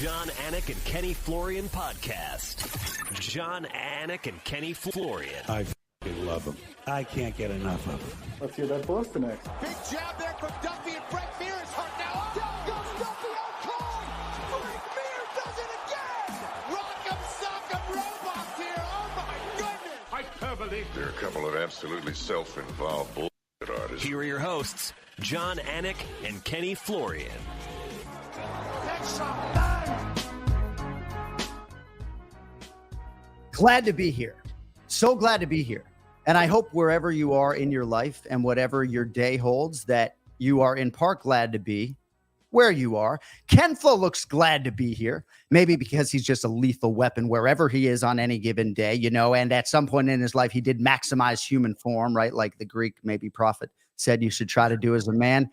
John, Anik, and Kenny Florian podcast. John, Anik, and Kenny Florian. I f***ing love them. I can't get enough of them. Let's hear that Boston next. Big jab there from Duffy, and Frank Mir is hurt now. Down goes Duffy, oh, Frank Mir does it again. Rock'em sock'em robots here. Oh, my goodness. Hyperbole. There are a couple of absolutely self-involved bullshit artists. Here are your hosts, John, Anik, and Kenny Florian. Glad to be here. So glad to be here. And I hope wherever you are in your life and whatever your day holds, that you are in part glad to be where you are. Ken Flo looks glad to be here, maybe because he's just a lethal weapon wherever he is on any given day, you know, and at some point in his life, he did maximize human form, right? Like the Greek maybe prophet said you should try to do as a man.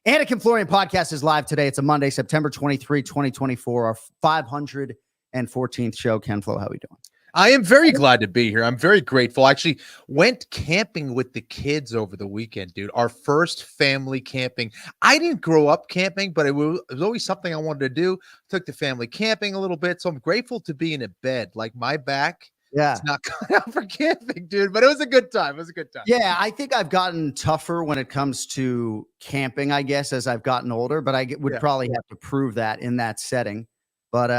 Anik and Florian podcast is live today. It's a Monday, September 23, 2024, our 514th show. Ken Flo, how are we doing? I am very glad to be here. I'm very grateful. I actually went camping with the kids over the weekend, dude. Our first family camping. I didn't grow up camping, but it was always something I wanted to do. Took the family camping a little bit. So I'm grateful to be in a bed. Like my back. Yeah. It's not going out for camping, dude, but it was a good time. It was a good time. Yeah. I think I've gotten tougher when it comes to camping, I guess, as I've gotten older, but I would probably have to prove that in that setting. But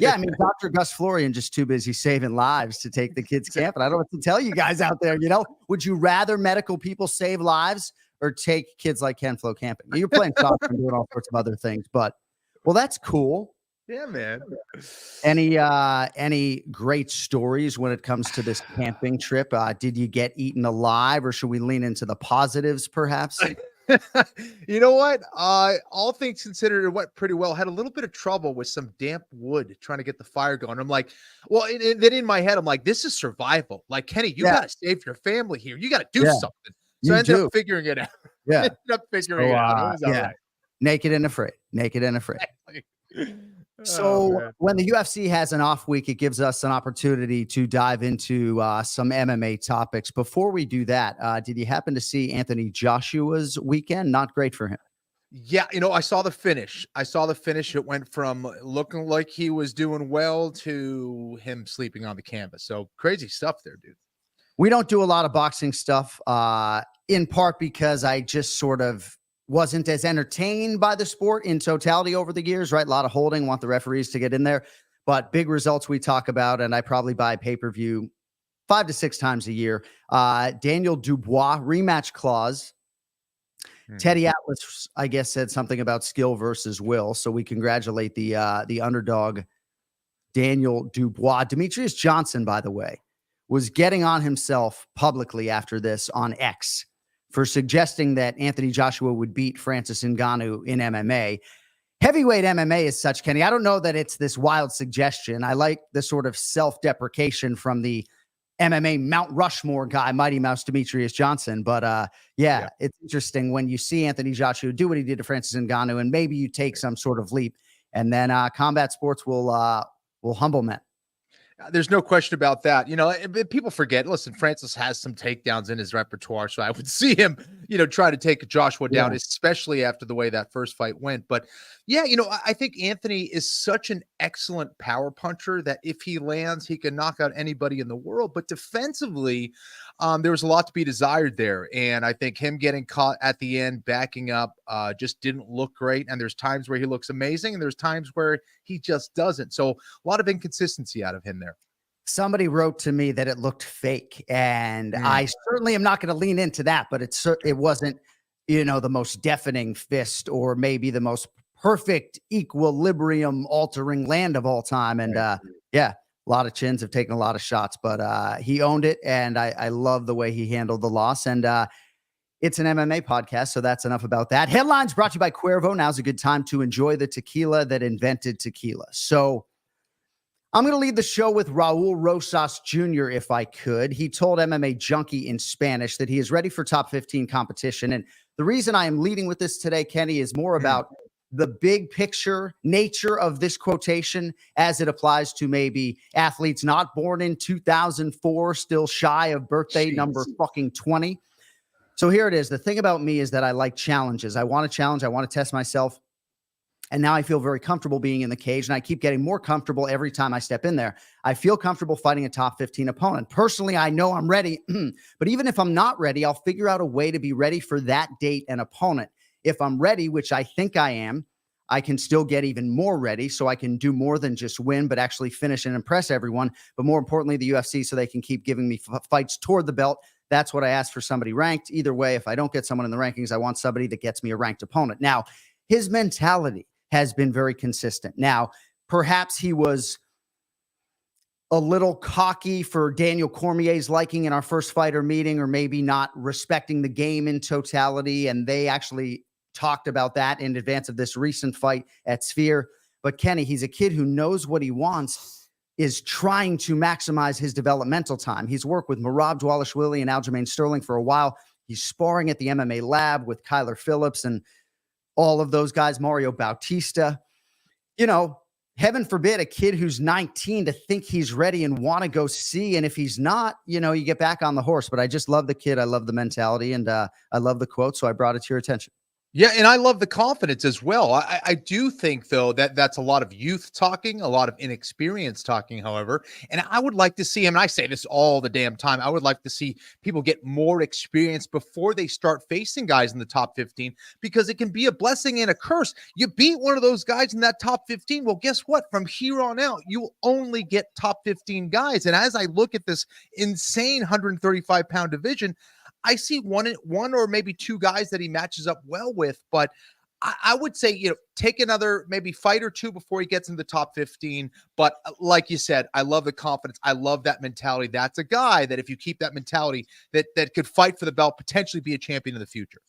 yeah, I mean, Dr. Gus Florian just too busy saving lives to take the kids camping. I don't know what to tell you guys out there. You know, would you rather medical people save lives or take kids like Ken Flo camping? You're playing soccer and doing all sorts of other things, but well, that's cool. Yeah, man. Any great stories when it comes to this camping trip? Did you get eaten alive, or should we lean into the positives, perhaps? You know what? All things considered, it went pretty well. Had a little bit of trouble with some damp wood trying to get the fire going. I'm like, well, then in my head, I'm like, this is survival. Like, Kenny, you got to save your family here. You got to do something. So I ended up figuring it out. Yeah. Ended up figuring it out. It was all right. Naked and afraid. So when the UFC has an off week, it gives us an opportunity to dive into some MMA topics. Before we do that, did you happen to see Anthony Joshua's weekend? Not great for him. Yeah, you know, I saw the finish. It went from looking like he was doing well to him sleeping on the canvas. So crazy stuff there, dude. We don't do a lot of boxing stuff, in part because I just sort of wasn't as entertained by the sport in totality over the years, right? A lot of holding, want the referees to get in there, but big results we talk about, and I probably buy pay-per-view 5 to 6 times a year. Daniel Dubois, rematch clause. Teddy Atlas, I guess, said something about skill versus will, so we congratulate the underdog, Daniel Dubois. Demetrius Johnson, by the way, was getting on himself publicly after this on X for suggesting that Anthony Joshua would beat Francis Ngannou in MMA. Heavyweight MMA is such, Kenny. I don't know that it's this wild suggestion. I like the sort of self-deprecation from the MMA Mount Rushmore guy, Mighty Mouse Demetrius Johnson. But yeah, it's interesting when you see Anthony Joshua do what he did to Francis Ngannou, and maybe you take some sort of leap, and then combat sports will humble men. There's no question about that. You know, people forget. Listen, Francis has some takedowns in his repertoire, so I would see him, you know, try to take Joshua down, especially after the way that first fight went. But yeah, you know, I think Anthony is such an excellent power puncher that if he lands, he can knock out anybody in the world. But defensively, there was a lot to be desired there. And I think him getting caught at the end, backing up, just didn't look great. And there's times where he looks amazing, and there's times where he just doesn't. So a lot of inconsistency out of him there. Somebody wrote to me that it looked fake, and I certainly am not going to lean into that, but it wasn't, you know, the most deafening fist or maybe the most perfect equilibrium altering land of all time. And yeah, a lot of chins have taken a lot of shots, but he owned it, and I love the way he handled the loss. And it's an MMA podcast, so that's enough about that. Headlines brought to you by Cuervo. Now's a good time to enjoy the tequila that invented tequila. So I'm going to lead the show with Raul Rosas Jr. if I could. He told MMA Junkie in Spanish that he is ready for top 15 competition. And the reason I am leading with this today, Kenny, is more about the big picture nature of this quotation as it applies to maybe athletes not born in 2004, still shy of birthday number fucking 20. So here it is. The thing about me is that I like challenges. I want to challenge. I want to test myself. And now I feel very comfortable being in the cage, and I keep getting more comfortable every time I step in there. I feel comfortable fighting a top 15 opponent. Personally, I know I'm ready, but even if I'm not ready, I'll figure out a way to be ready for that date and opponent. If I'm ready, which I think I am, I can still get even more ready so I can do more than just win, but actually finish and impress everyone. But more importantly, the UFC, so they can keep giving me fights toward the belt. That's what I asked for, somebody ranked. Either way, if I don't get someone in the rankings, I want somebody that gets me a ranked opponent. Now, his mentality has been very consistent. Now, perhaps he was a little cocky for Daniel Cormier's liking in our first fighter meeting, or maybe not respecting the game in totality. And they actually talked about that in advance of this recent fight at Sphere. But Kenny, he's a kid who knows what he wants, is trying to maximize his developmental time. He's worked with Merab Dvalishvili and Aljamain Sterling for a while. He's sparring at the MMA lab with Kyler Phillips and all of those guys, Mario Bautista. You know, heaven forbid a kid who's 19 to think he's ready and want to go see. And if he's not, you know, you get back on the horse. But I just love the kid. I love the mentality, and I love the quote. So I brought it to your attention. Yeah, and I love the confidence as well. I do think, though, that that's a lot of youth talking, a lot of inexperience talking, however. And I would like to see him, and I say this all the damn time, I would like to see people get more experience before they start facing guys in the top 15, because it can be a blessing and a curse. You beat one of those guys in that top 15, well, guess what? From here on out, you'll only get top 15 guys. And as I look at this insane 135-pound division, I see one or maybe two guys that he matches up well with, but I would say, you know, take another maybe fight or two before he gets in the top 15. But like you said, I love the confidence. I love that mentality. That's a guy that if you keep that mentality, that could fight for the belt, potentially be a champion in the future.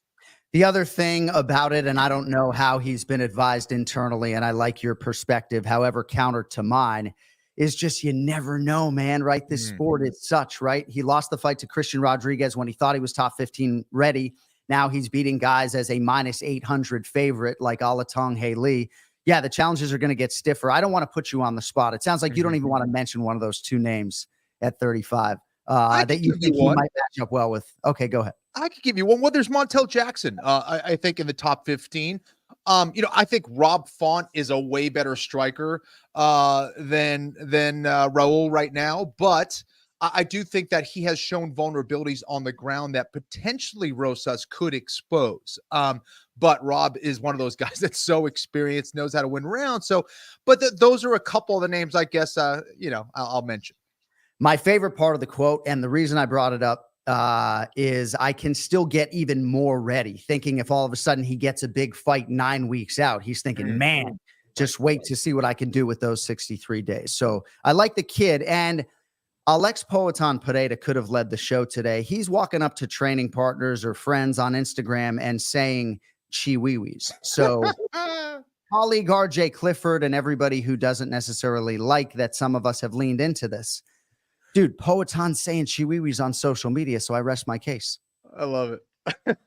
The other thing about it, and I don't know how he's been advised internally, and I like your perspective, however, counter to mine, is just you never know, man, right? This sport is such, right? He lost the fight to Christian Rodriguez when he thought he was top 15 ready. Now he's beating guys as a minus 800 favorite like Alatong Haley. Yeah, the challenges are going to get stiffer. I don't want to put you on the spot. It sounds like you don't even want to mention one of those two names at 35 that you think he might match up well with. Okay, go ahead. I could give you one. Well, there's Montel Jackson, I think, in the top 15. You know, I think Rob Font is a way better striker than Raul right now, but I do think that he has shown vulnerabilities on the ground that potentially Rosas could expose. But Rob is one of those guys that's so experienced, knows how to win rounds. So, but those are a couple of the names, I guess, you know, I'll mention. My favorite part of the quote, and the reason I brought it up, is I can still get even more ready, thinking if all of a sudden he gets a big fight 9 weeks out, he's thinking, man, just wait to see what I can do with those 63 days. So I like the kid. And Alex Poetan Pereira could have led the show today. He's walking up to training partners or friends on Instagram and saying chiwiwis. So colleague RJ Clifford and everybody who doesn't necessarily like that some of us have leaned into this. Dude, Poetan's saying chiwiwis on social media, so I rest my case. I love it.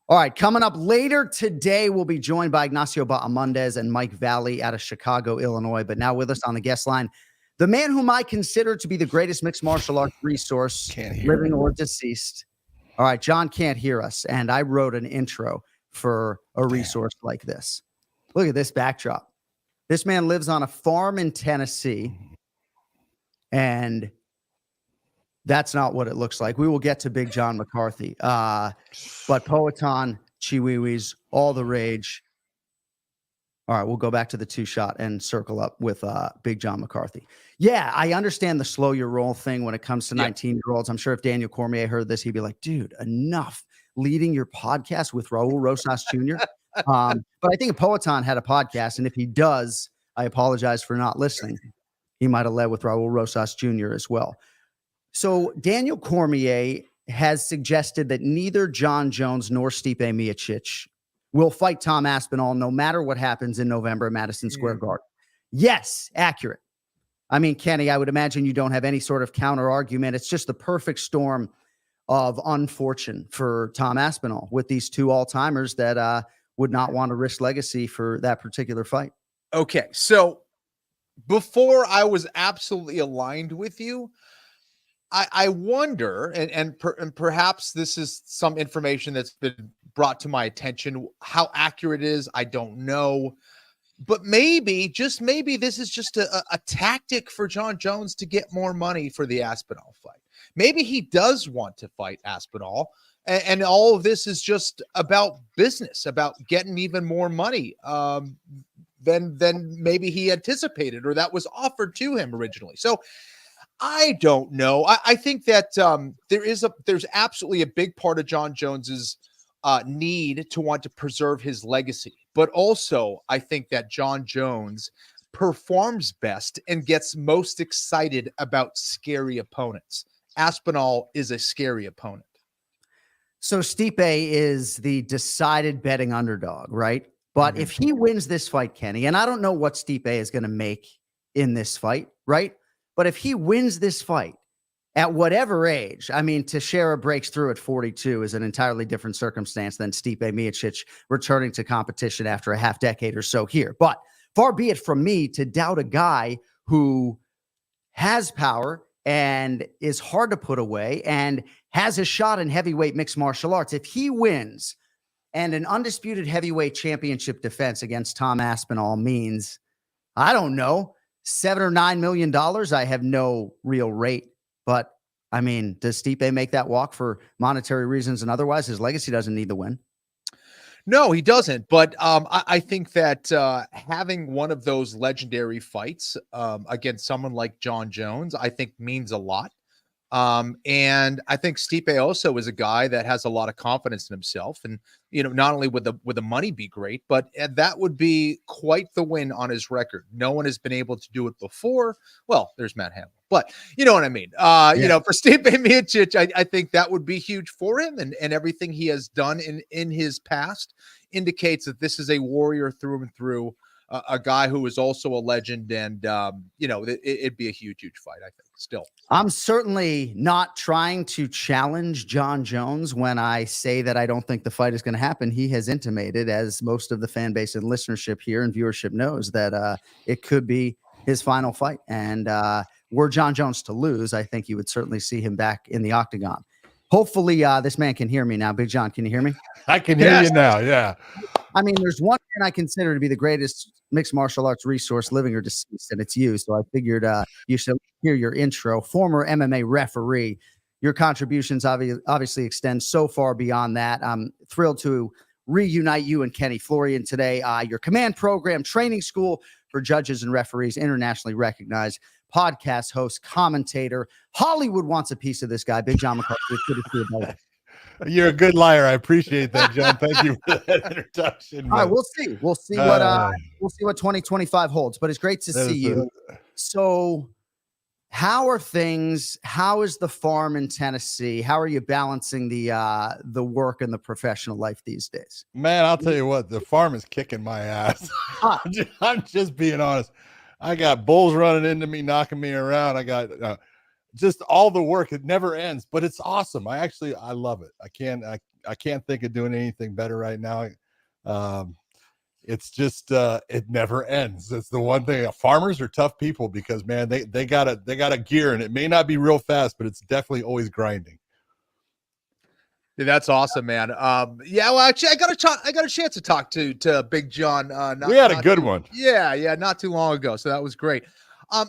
All right, coming up later today, we'll be joined by Ignacio Bahamondes and Mike Valle out of Chicago, Illinois. But now with us on the guest line, the man whom I consider to be the greatest mixed martial arts resource, living or deceased. All right, John can't hear us, and I wrote an intro for a resource like this. Look at this backdrop. This man lives on a farm in Tennessee, and that's not what it looks like. We will get to Big John McCarthy. But Poetan, chiwiwis, all the rage. All right, we'll go back to the two shot and circle up with Big John McCarthy. Yeah, I understand the slow your roll thing when it comes to 19-year-olds. I'm sure if Daniel Cormier heard this, he'd be like, dude, enough leading your podcast with Raul Rosas Jr. But I think Poetan had a podcast, and if he does, I apologize for not listening. He might have led with Raul Rosas Jr. as well. So Daniel Cormier has suggested that neither John Jones nor Stipe Miocic will fight Tom Aspinall no matter what happens in November at Madison Square Garden. Yes, accurate. I mean, Kenny, I would imagine you don't have any sort of counter argument. It's just the perfect storm of unfortune for Tom Aspinall with these two all-timers that would not want to risk legacy for that particular fight. Okay, so before I was absolutely aligned with you, I wonder, and perhaps this is some information that's been brought to my attention. How accurate it is, I don't know. But maybe, just maybe, this is just a tactic for John Jones to get more money for the Aspinall fight. Maybe he does want to fight Aspinall, and all of this is just about business, about getting even more money than maybe he anticipated or that was offered to him originally. So I don't know. I think that there's absolutely a big part of John Jones's need to want to preserve his legacy. But also, I think that John Jones performs best and gets most excited about scary opponents. Aspinall is a scary opponent. So Stipe is the decided betting underdog, right? But if he wins this fight, Kenny, and I don't know what Stipe is going to make in this fight, right? But if he wins this fight at whatever age, I mean, Teixeira breaks through at 42 is an entirely different circumstance than Stipe Miocic returning to competition after a half decade or so here. But far be it from me to doubt a guy who has power and is hard to put away and has a shot in heavyweight mixed martial arts. If he wins and an undisputed heavyweight championship defense against Tom Aspinall means, I don't know, $7 or $9 million, I have no real rate. But I mean, does Stipe make that walk for monetary reasons and otherwise? His legacy doesn't need the win. No, he doesn't. But I think that having one of those legendary fights against someone like John Jones, I think means a lot. And I think Stipe also is a guy that has a lot of confidence in himself. And, you know, not only would the money be great, but that would be quite the win on his record. No one has been able to do it before. Well, there's Matt Hamill, but you know what I mean? You know, for Stipe Miocic, I think that would be huge for him, and everything he has done in his past indicates that this is a warrior through and through, a guy who is also a legend, and you know, it'd be a huge fight, I think. Still, I'm certainly not trying to challenge John Jones when I say that I don't think the fight is going to happen. He has intimated, as most of the fan base and listenership here and viewership knows, that it could be his final fight. And were John Jones to lose, I think you would certainly see him back in the octagon. Hopefully this man can hear me now. Big John, can you hear me? I can hear you now. Yeah. I mean, there's one man I consider to be the greatest mixed martial arts resource, living or deceased, and it's you. So I figured you should hear your intro. Former MMA referee. Your contributions obviously extend so far beyond that. I'm thrilled to reunite you and Kenny Florian today. Your command program, training school for judges and referees, internationally recognized podcast host, commentator. Hollywood wants a piece of this guy. Big John McCarthy. It's good to see you, brother. You're a good liar. I appreciate that, John. Thank you for that introduction. All right, we'll see. We'll see what 2025 holds. But it's great to see you. So, how are things? How is the farm in Tennessee? How are you balancing the work and the professional life these days? Man, I'll tell you what, the farm is kicking my ass. I'm just being honest. I got bulls running into me, knocking me around. I got just all the work. It never ends, but it's awesome. I love it. I can't think of doing anything better right now. It's just it never ends. It's the one thing. Farmers are tough people because, man, they got a gear, and it may not be real fast, but it's definitely always grinding. Dude, that's awesome, man. Yeah, well, actually, I got a chance to talk to Big John. We had a good one. Yeah, not too long ago. So that was great.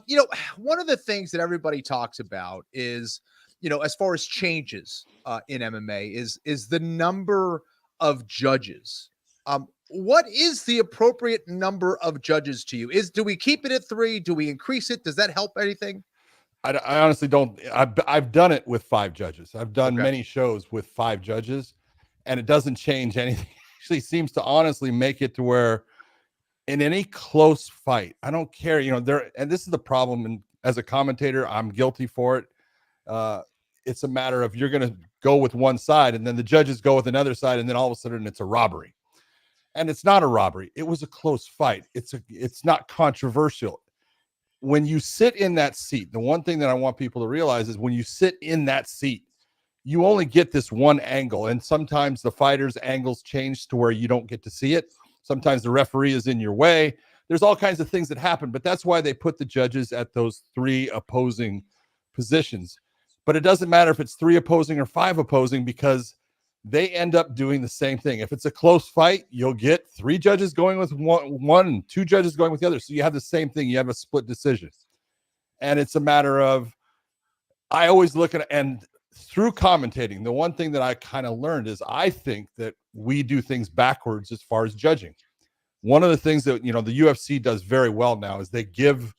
You know, one of the things that everybody talks about is, you know, as far as changes in MMA is the number of judges. What is the appropriate number of judges to you? Do we keep it at 3? Do we increase it? Does that help anything? I honestly don't. I've done it with 5 judges. I've done many shows with 5 judges, and it doesn't change anything. It actually seems to honestly make it to where in any close fight, I don't care, you know, and this is the problem. And as a commentator, I'm guilty for it. It's a matter of you're going to go with one side, and then the judges go with another side, and then all of a sudden it's a robbery. And it's not a robbery. It was a close fight. It's not controversial. When you sit in that seat, the one thing that I want people to realize is when you sit in that seat, you only get this one angle. And sometimes the fighter's angles change to where you don't get to see it. Sometimes the referee is in your way. There's all kinds of things that happen, but that's why they put the judges at those 3 opposing positions. But it doesn't matter if it's 3 opposing or 5 opposing, because they end up doing the same thing. If it's a close fight, you'll get 3 judges going with one and 2 judges going with the other. So you have the same thing. You have a split decision. And it's a matter of, I always look at, and through commentating, the one thing that I kind of learned is I think that we do things backwards as far as judging. One of the things that, the UFC does very well now is they give,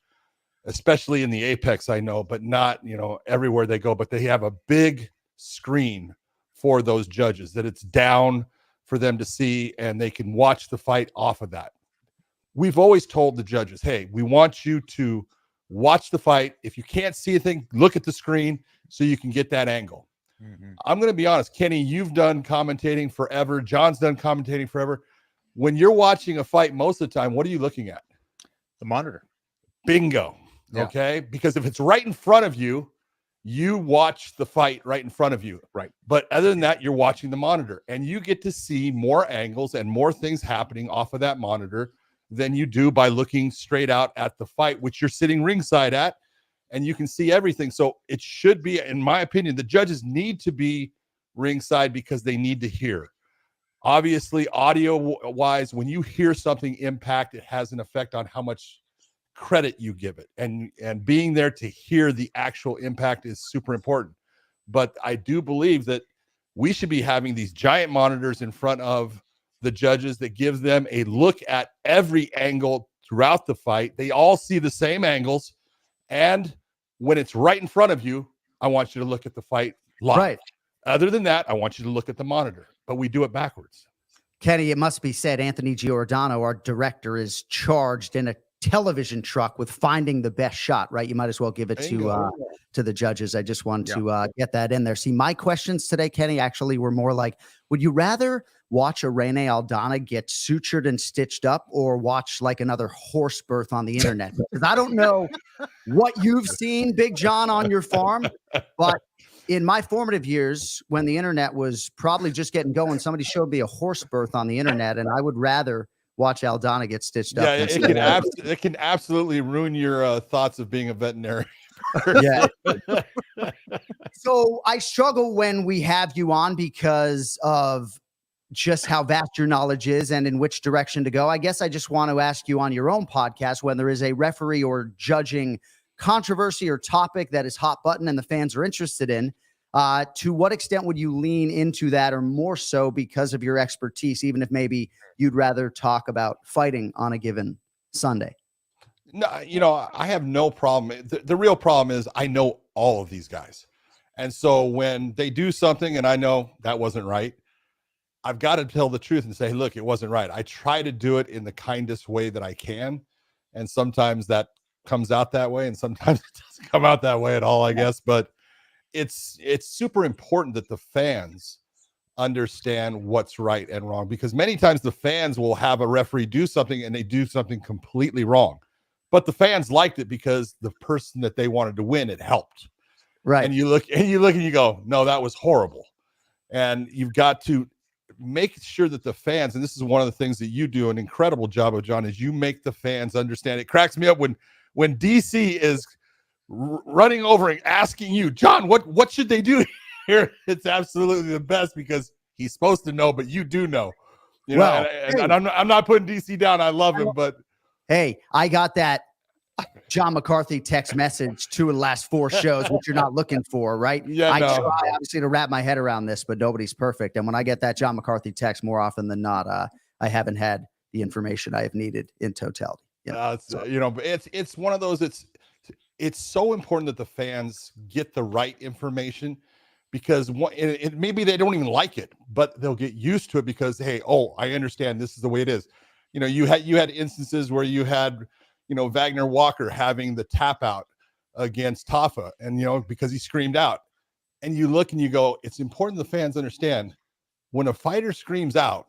especially in the Apex, I know, but not, everywhere they go, but they have a big screen for those judges that it's down for them to see, and they can watch the fight off of that. We've always told the judges, hey, we want you to watch the fight. If you can't see anything, look at the screen so you can get that angle. Mm-hmm. I'm going to be honest, Kenny, you've done commentating forever. John's done commentating forever. When you're watching a fight, most of the time, what are you looking at? The monitor. Bingo. Yeah. Okay. Because if it's right in front of you, you watch the fight right in front of you. Right. But other than that, you're watching the monitor, and you get to see more angles and more things happening off of that monitor than you do by looking straight out at the fight, which you're sitting ringside at, and you can see everything. So it should be, in my opinion, the judges need to be ringside because they need to hear. Obviously, audio-wise, when you hear something impact, it has an effect on how much credit you give it, and being there to hear the actual impact is super important. But I do believe that we should be having these giant monitors in front of the judges that gives them a look at every angle throughout the fight. They all see the same angles, and when it's right in front of you, I want you to look at the fight live. Right. Other than that, I want you to look at the monitor, but we do it backwards. Kenny, it must be said, Anthony Giordano, our director, is charged in a television truck with finding the best shot, right? You might as well give it to the judges. I just want to get that in there. See, my questions today, Kenny, actually were more like, would you rather watch a Rene Aldana get sutured and stitched up, or watch like another horse birth on the internet? Because I don't know what you've seen, Big John, on your farm, but in my formative years, when the internet was probably just getting going, somebody showed me a horse birth on the internet, and I would rather watch Aldana get stitched up. Yeah, it can absolutely ruin your thoughts of being a veterinarian. Yeah. So I struggle when we have you on because of just how vast your knowledge is and in which direction to go. I guess I just want to ask you on your own podcast, when there is a referee or judging controversy or topic that is hot button and the fans are interested in, to what extent would you lean into that, or more so because of your expertise, even if maybe you'd rather talk about fighting on a given Sunday? No, I have no problem. The real problem is I know all of these guys. And so when they do something and I know that wasn't right, I've got to tell the truth and say, look, it wasn't right. I try to do it in the kindest way that I can. And sometimes that comes out that way, and sometimes it doesn't come out that way at all, I guess. But it's super important that the fans understand what's right and wrong, because many times the fans will have a referee do something and they do something completely wrong, but the fans liked it because the person that they wanted to win, it helped. Right. And you look and you go, no, that was horrible. And you've got to make sure that the fans, and this is one of the things that you do an incredible job of, John, is you make the fans understand. It cracks me up when DC is running over and asking you, John, what should they do here? It's absolutely the best because he's supposed to know, but you do know. And I'm not putting DC down. I love him, but hey, I got that John McCarthy text message 2 of the last 4 shows, which you're not looking for, right? Yeah, I try obviously to wrap my head around this, but nobody's perfect. And when I get that John McCarthy text, more often than not, I haven't had the information I have needed in totality. It's one of those. It's so important that the fans get the right information, because maybe they don't even like it, but they'll get used to it because, hey, I understand this is the way it is. You had instances where you had, Wagner Walker having the tap out against Tafa, and, because he screamed out, and you look and you go, it's important the fans understand when a fighter screams out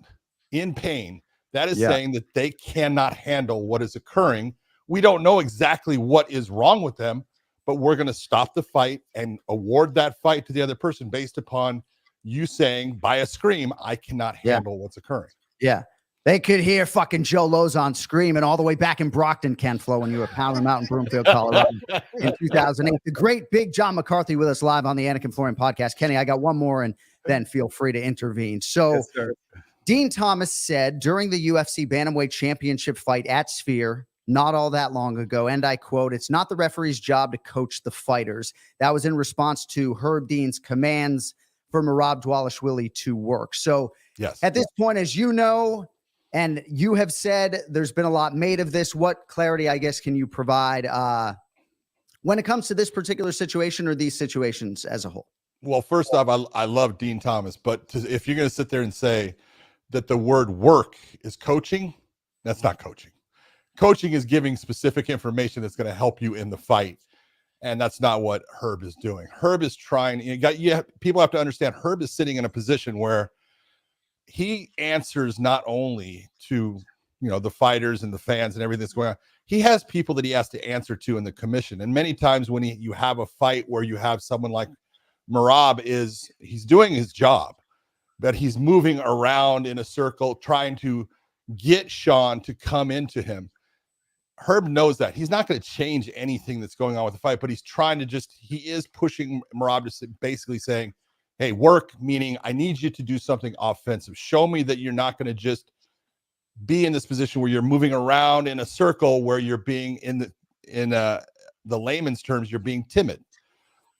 in pain, that is saying that they cannot handle what is occurring. We don't know exactly what is wrong with them, but we're going to stop the fight and award that fight to the other person based upon you saying by a scream, I cannot handle what's occurring. Yeah. They could hear fucking Joe Lozon screaming all the way back in Brockton, Ken Flo, when you were pounding him out in Broomfield, Colorado in 2008. The great Big John McCarthy with us live on the Anik and Florian podcast. Kenny, I got one more, and then feel free to intervene. So Yes, sir. Dean Thomas said during the UFC Bantamweight Championship fight at Sphere not all that long ago, and I quote, "It's not the referee's job to coach the fighters." That was in response to Herb Dean's commands for Merab Dvalishvili to work. So yes, at this point, as you know, and you have said, there's been a lot made of this. What clarity, I guess, can you provide when it comes to this particular situation or these situations as a whole? Well, first off, I love Dean Thomas, but if you're going to sit there and say that the word work is coaching, that's not coaching. Coaching is giving specific information that's going to help you in the fight. And that's not what Herb is doing. Herb is trying, people have to understand Herb is sitting in a position where he answers not only to, the fighters and the fans and everything that's going on. He has people that he has to answer to in the commission. And many times when you have a fight where you have someone like Merab he's doing his job, but he's moving around in a circle trying to get Sean to come into him. Herb knows that he's not going to change anything that's going on with the fight, but he's trying to he is pushing Merab to basically saying, hey, work, meaning I need you to do something offensive. Show me that you're not going to just be in this position where you're moving around in a circle where you're being in the layman's terms, you're being timid.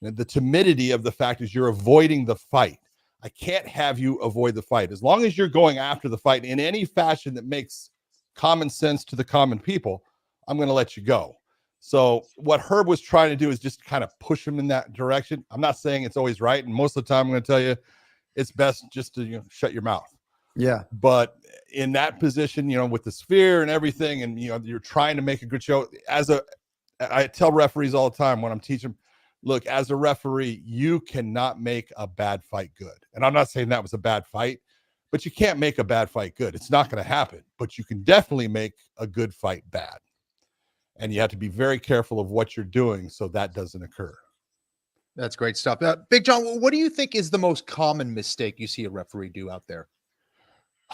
And the timidity of the fact is you're avoiding the fight. I can't have you avoid the fight. As long as you're going after the fight in any fashion that makes common sense to the common people, I'm going to let you go. So what Herb was trying to do is just kind of push him in that direction. I'm not saying it's always right. And most of the time I'm going to tell you it's best just to shut your mouth. Yeah. But in that position, with the Sphere and everything, and, you're trying to make a good show. I tell referees all the time when I'm teaching, look, as a referee, you cannot make a bad fight good. And I'm not saying that was a bad fight, but you can't make a bad fight good. It's not going to happen, but you can definitely make a good fight bad. And you have to be very careful of what you're doing so that doesn't occur. That's great stuff. Big John, what do you think is the most common mistake you see a referee do out there?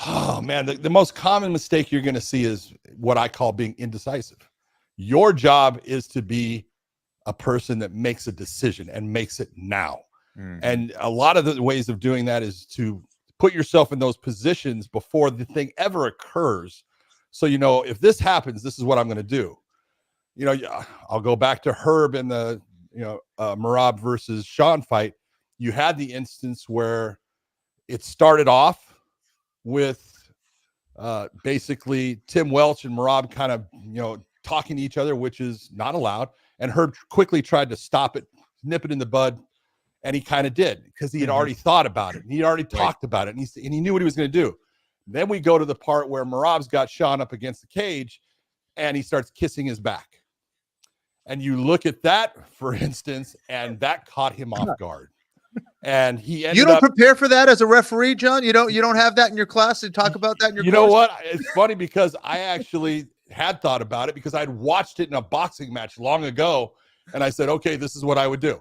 Oh, man, the most common mistake you're going to see is what I call being indecisive. Your job is to be a person that makes a decision and makes it now. Mm-hmm. And a lot of the ways of doing that is to put yourself in those positions before the thing ever occurs. So, if this happens, this is what I'm going to do. I'll go back to Herb and the, Merab versus Sean fight. You had the instance where it started off with basically Tim Welch and Merab kind of, talking to each other, which is not allowed. And Herb quickly tried to stop it, nip it in the bud. And he kind of did because he had already thought about it. And he had already talked about it. And he knew what he was going to do. Then we go to the part where Merab's got Sean up against the cage and he starts kissing his back. And you look at that, for instance, and that caught him off guard. And he ended You don't prepare for that as a referee, John? You don't have that in your class to talk about that in your You course? know what? It's funny because I actually had thought about it because I'd watched it in a boxing match long ago. And I said, okay, this is what I would do.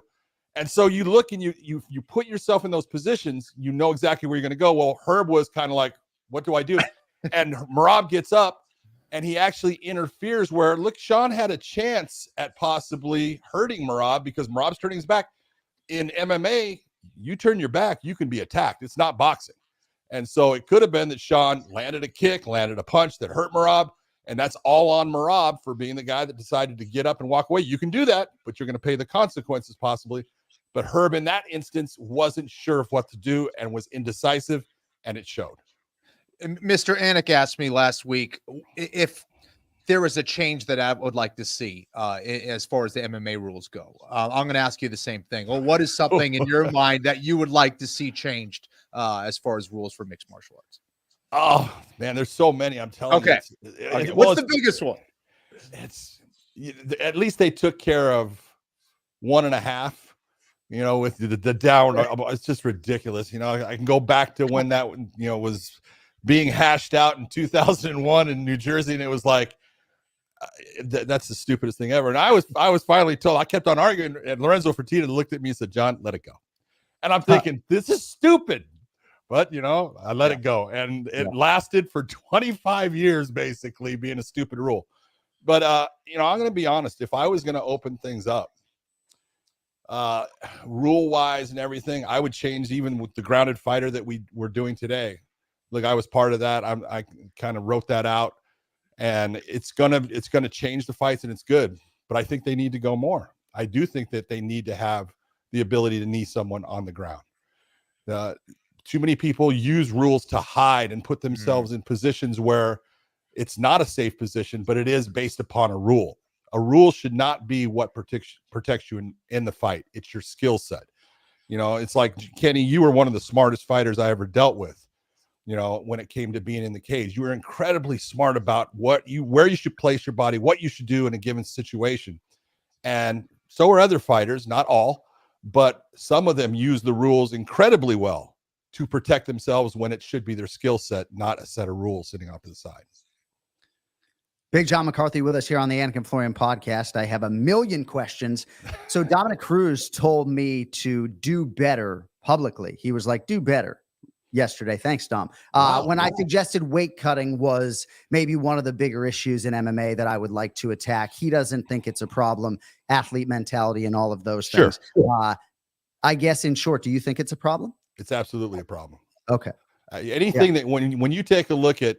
And so you look and you put yourself in those positions, you know exactly where you're going to go. Well, Herb was kind of like, what do I do? And Merab gets up and he actually interferes where, look, Sean had a chance at possibly hurting Merab because Merab's turning his back. In MMA, you turn your back, you can be attacked. It's not boxing. And so it could have been that Sean landed a kick, landed a punch that hurt Merab. And that's all on Merab for being the guy that decided to get up and walk away. You can do that, but you're going to pay the consequences possibly. But Herb in that instance wasn't sure of what to do and was indecisive, and it showed. Mr. Anik asked me last week if there was a change that I would like to see as far as the MMA rules go. I'm going to ask you the same thing. Well, what is something in your mind that you would like to see changed as far as rules for mixed martial arts? Oh, man, there's so many. I'm telling you. Okay. What's the biggest one? At least they took care of 1.5. With the down, it's just ridiculous. I can go back to when that, was being hashed out in 2001 in New Jersey. And it was like, that's the stupidest thing ever. And I was finally told, I kept on arguing, and Lorenzo Fertitta looked at me and said, John, let it go. And I'm thinking, this is stupid. But, I let it go. And it lasted for 25 years, basically being a stupid rule. But, I'm going to be honest. If I was going to open things up, rule wise and everything, I would change even with the grounded fighter that we're doing today. Look, I was part of that. I kind of wrote that out, and it's gonna change the fights, and it's good. But I think they need to go more. I do think that they need to have the ability to knee someone on the ground. Too many people use rules to hide and put themselves in positions where it's not a safe position, but it is based upon a rule. A rule should not be what protects you in the fight. It's your skill set. It's like, Kenny, you were one of the smartest fighters I ever dealt with. When it came to being in the cage, you were incredibly smart about where you should place your body, what you should do in a given situation. And so are other fighters, not all, but some of them use the rules incredibly well to protect themselves when it should be their skill set, not a set of rules sitting off to the side. Big John McCarthy with us here on the Anik and Florian podcast. I have a million questions. So Dominic Cruz told me to do better publicly. He was like, do better yesterday. Thanks, Dom. When I suggested weight cutting was maybe one of the bigger issues in MMA that I would like to attack. He doesn't think it's a problem, athlete mentality and all of those things. Sure. I guess in short, do you think it's a problem? It's absolutely a problem. Okay. Anything that when you take a look at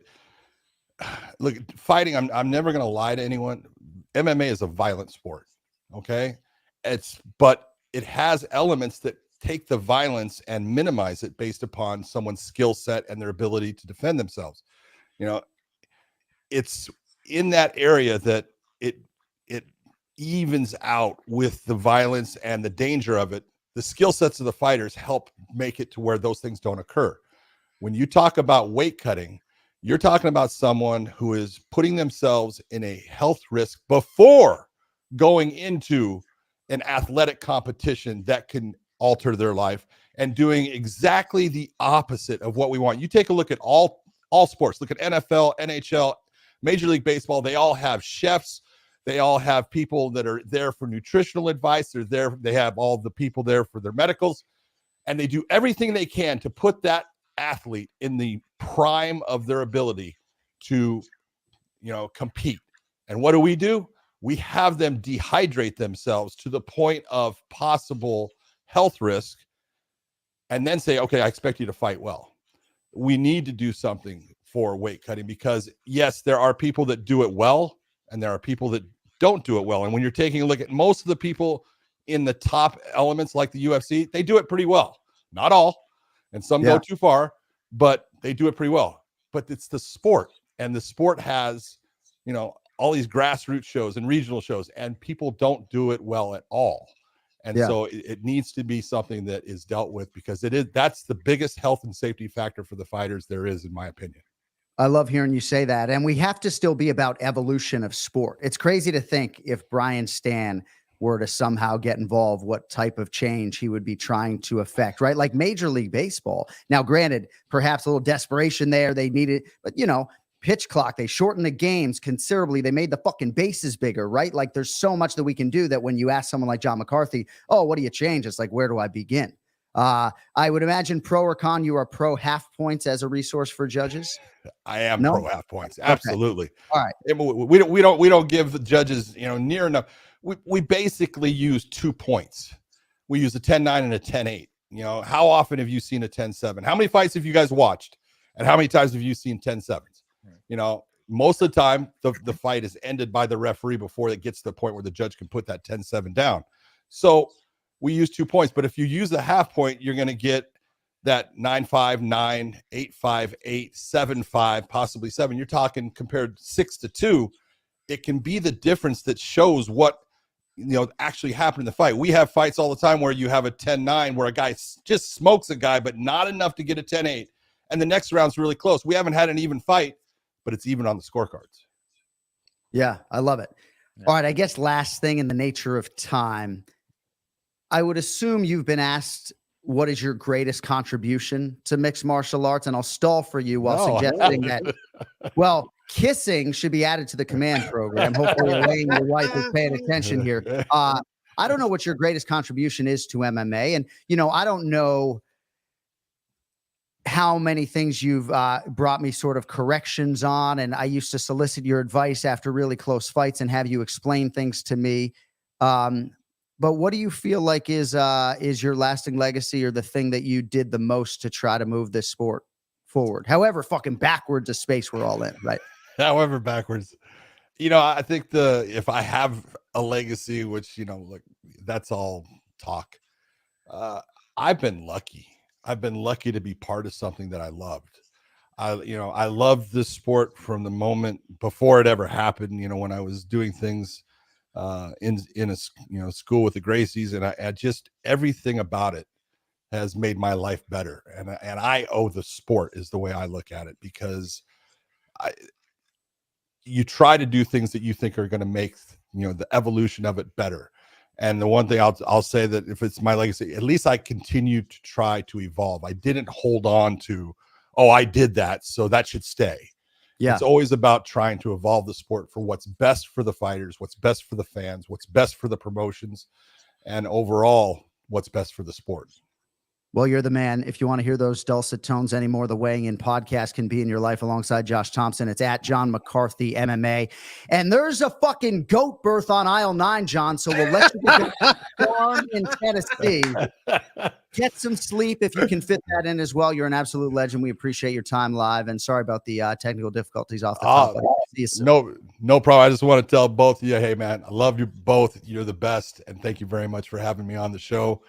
fighting, I'm never going to lie to anyone. MMA is a violent sport. Okay. But it has elements that take the violence and minimize it based upon someone's skill set and their ability to defend themselves. It's in that area that it evens out with the violence and the danger of it. The skill sets of the fighters help make it to where those things don't occur. When you talk about weight cutting, you're talking about someone who is putting themselves in a health risk before going into an athletic competition that can alter their life and doing exactly the opposite of what we want. You take a look at all sports. Look at NFL, NHL, Major League Baseball. They all have chefs. They all have people that are there for nutritional advice. They have all the people there for their medicals, and they do everything they can to put that athlete in the prime of their ability to, compete. And what do? We have them dehydrate themselves to the point of possible health risk and then say, okay, I expect you to fight well. We need to do something for weight cutting because yes, there are people that do it well and there are people that don't do it well. And when you're taking a look at most of the people in the top elements like the UFC, they do it pretty well. Not all, and some go too far, but they do it pretty well. But it's the sport, and the sport has, all these grassroots shows and regional shows, and people don't do it well at all. And so it needs to be something that is dealt with because that's the biggest health and safety factor for the fighters there is, in my opinion. I love hearing you say that. And we have to still be about evolution of sport. It's crazy to think if Brian Stan were to somehow get involved, what type of change he would be trying to affect, right? Like Major League Baseball. Now, granted, perhaps a little desperation there. They needed, but pitch clock, they shortened the games considerably. They made the fucking bases bigger, right? Like there's so much that we can do that when you ask someone like John McCarthy, oh, what do you change? It's like, where do I begin? I would imagine pro or con, you are pro half points as a resource for judges. I am pro half points. Absolutely. Okay. All right. We don't give the judges, near enough. We basically use 2 points. We use a 10-9 and a 10-8. How often have you seen a 10-7? How many fights have you guys watched? And how many times have you seen 10-7s? Most of the time the fight is ended by the referee before it gets to the point where the judge can put that 10-7 down. So we use 2 points, but if you use a half point, you're going to get that 9-5, 9, 8-5, 8, 7-5, possibly 7. You're talking compared 6-2. It can be the difference that shows what actually happened in the fight. We have fights all the time where you have a 10-9 where a guy just smokes a guy, but not enough to get a 10-8. And the next round's really close. We haven't had an even fight, but it's even on the scorecards. Yeah, I love it. Yeah. All right, I guess last thing in the nature of time, I would assume you've been asked what is your greatest contribution to mixed martial arts, and I'll stall for you while suggesting that, well, kissing should be added to the command program. Hopefully Elaine, your wife, is paying attention here. I don't know what your greatest contribution is to MMA, and, I don't know how many things you've brought me sort of corrections on. And I used to solicit your advice after really close fights and have you explain things to me. But what do you feel like is your lasting legacy, or the thing that you did the most to try to move this sport forward? However fucking backwards a space we're all in, right? However backwards. I think if I have a legacy, which, like, that's all talk. I've been lucky. I've been lucky to be part of something that I loved. I loved this sport from the moment before it ever happened. When I was doing things in a school with the Gracies, and I just, everything about it has made my life better. And I owe the sport, is the way I look at it, because you try to do things that you think are going to make the evolution of it better. And the one thing I'll say, that if it's my legacy, at least I continue to try to evolve. I didn't hold on to, oh, I did that, so that should stay. Yeah. It's always about trying to evolve the sport for what's best for the fighters, what's best for the fans, what's best for the promotions, and overall, what's best for the sport. Well, you're the man. If you want to hear those dulcet tones anymore, the Weighing In podcast can be in your life alongside Josh Thompson. It's at John McCarthy MMA. And there's a fucking goat birth on aisle 9, John. So we'll let you get to the farm in Tennessee. Get some sleep if you can fit that in as well. You're an absolute legend. We appreciate your time live. And sorry about the technical difficulties off the top. See you soon. No problem. I just want to tell both of you, hey, man, I love you both. You're the best. And thank you very much for having me on the show.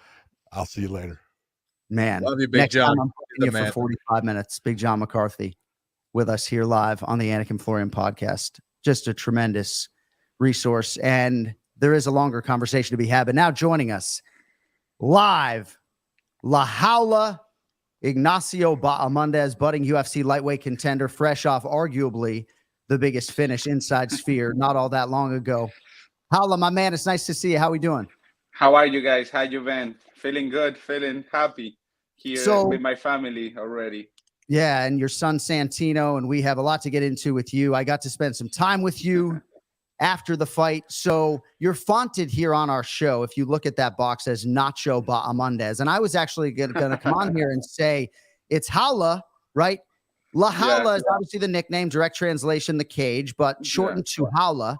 I'll see you later. Man, love you, Big John. I'm you for 45 minutes. Big John McCarthy with us here live on the Anik and Florian podcast. Just a tremendous resource. And there is a longer conversation to be had. But now joining us live, Valle Ignacio Bahamondes, budding UFC lightweight contender, fresh off arguably the biggest finish inside Sphere not all that long ago. Valle, my man, it's nice to see you. How we doing? How are you guys? How you been? Feeling good, feeling happy here with my family already. Yeah, and your son Santino, and we have a lot to get into with you. I got to spend some time with you after the fight. So you're fonted here on our show, if you look at that box, as Nacho Bahamondes. And I was actually going to come on here and say it's Valle, right? Valle is obviously the nickname, direct translation, the cage, but shortened to Valle.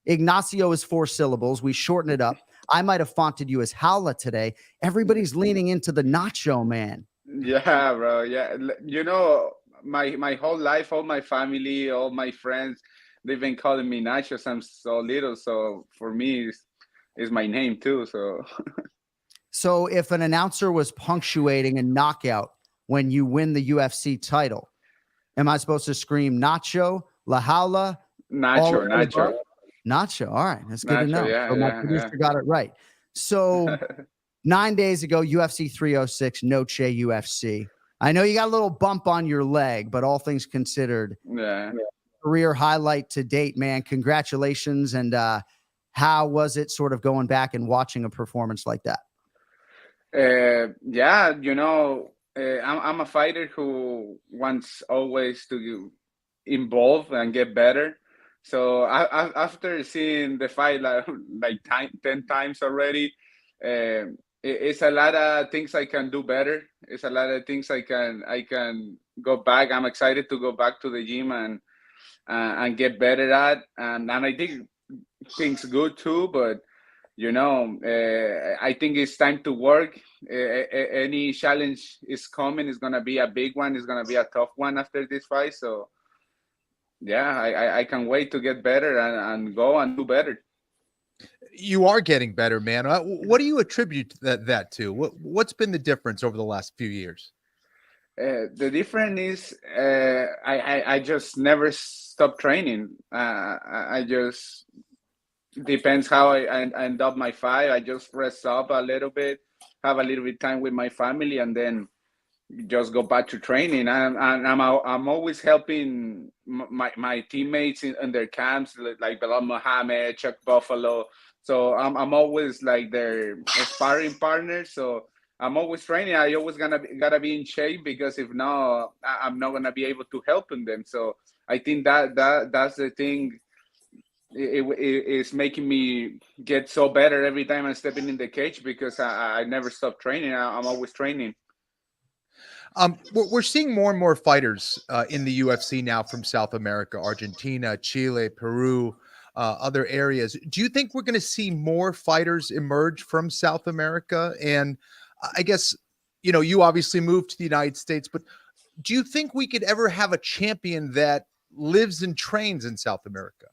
Ignacio is 4 syllables. We shorten it up. I might have fonted you as Valle today. Everybody's leaning into the Nacho, man. Yeah, bro. Yeah. My whole life, all my family, all my friends, they've been calling me Nacho since I'm so little. So for me, it's my name too. So if an announcer was punctuating a knockout when you win the UFC title, am I supposed to scream Nacho, Valle? Nacho. Nacho. All right. That's good to know. Yeah, so my producer got it right. So 9 days ago, UFC 306, Noche UFC. I know you got a little bump on your leg, but all things considered, career highlight to date, man. Congratulations. And how was it sort of going back and watching a performance like that? I'm a fighter who wants always to evolve and get better. So after seeing the fight like 10 times already, it's a lot of things I can do better. It's a lot of things I can go back. I'm excited to go back to the gym and get better at. And I think things good too, but I think it's time to work. Any challenge is coming. It's gonna be a big one. It's gonna be a tough one after this fight. So yeah, I can't wait to get better and go and do better. You are getting better, man. What do you attribute that to? What's been the difference over the last few years? The difference is I just never stop training. I just depends how I end up my fight. I just rest up a little bit, have a little bit time with my family, and then just go back to training. I'm always helping my teammates in their camps, like Belal Muhammad, Chuck Buffalo. So I'm always like their sparring partner. So I'm always training. I always gotta be in shape, because if not, I'm not gonna be able to help them. So I think that's the thing. It's making me get so better every time I'm stepping in the cage, because I never stop training. I'm always training. We're seeing more and more fighters in the UFC now from South America, Argentina, Chile, Peru. other areas. Do you think we're going to see more fighters emerge from South America? And I guess, you obviously moved to the United States, but do you think we could ever have a champion that lives and trains in South America?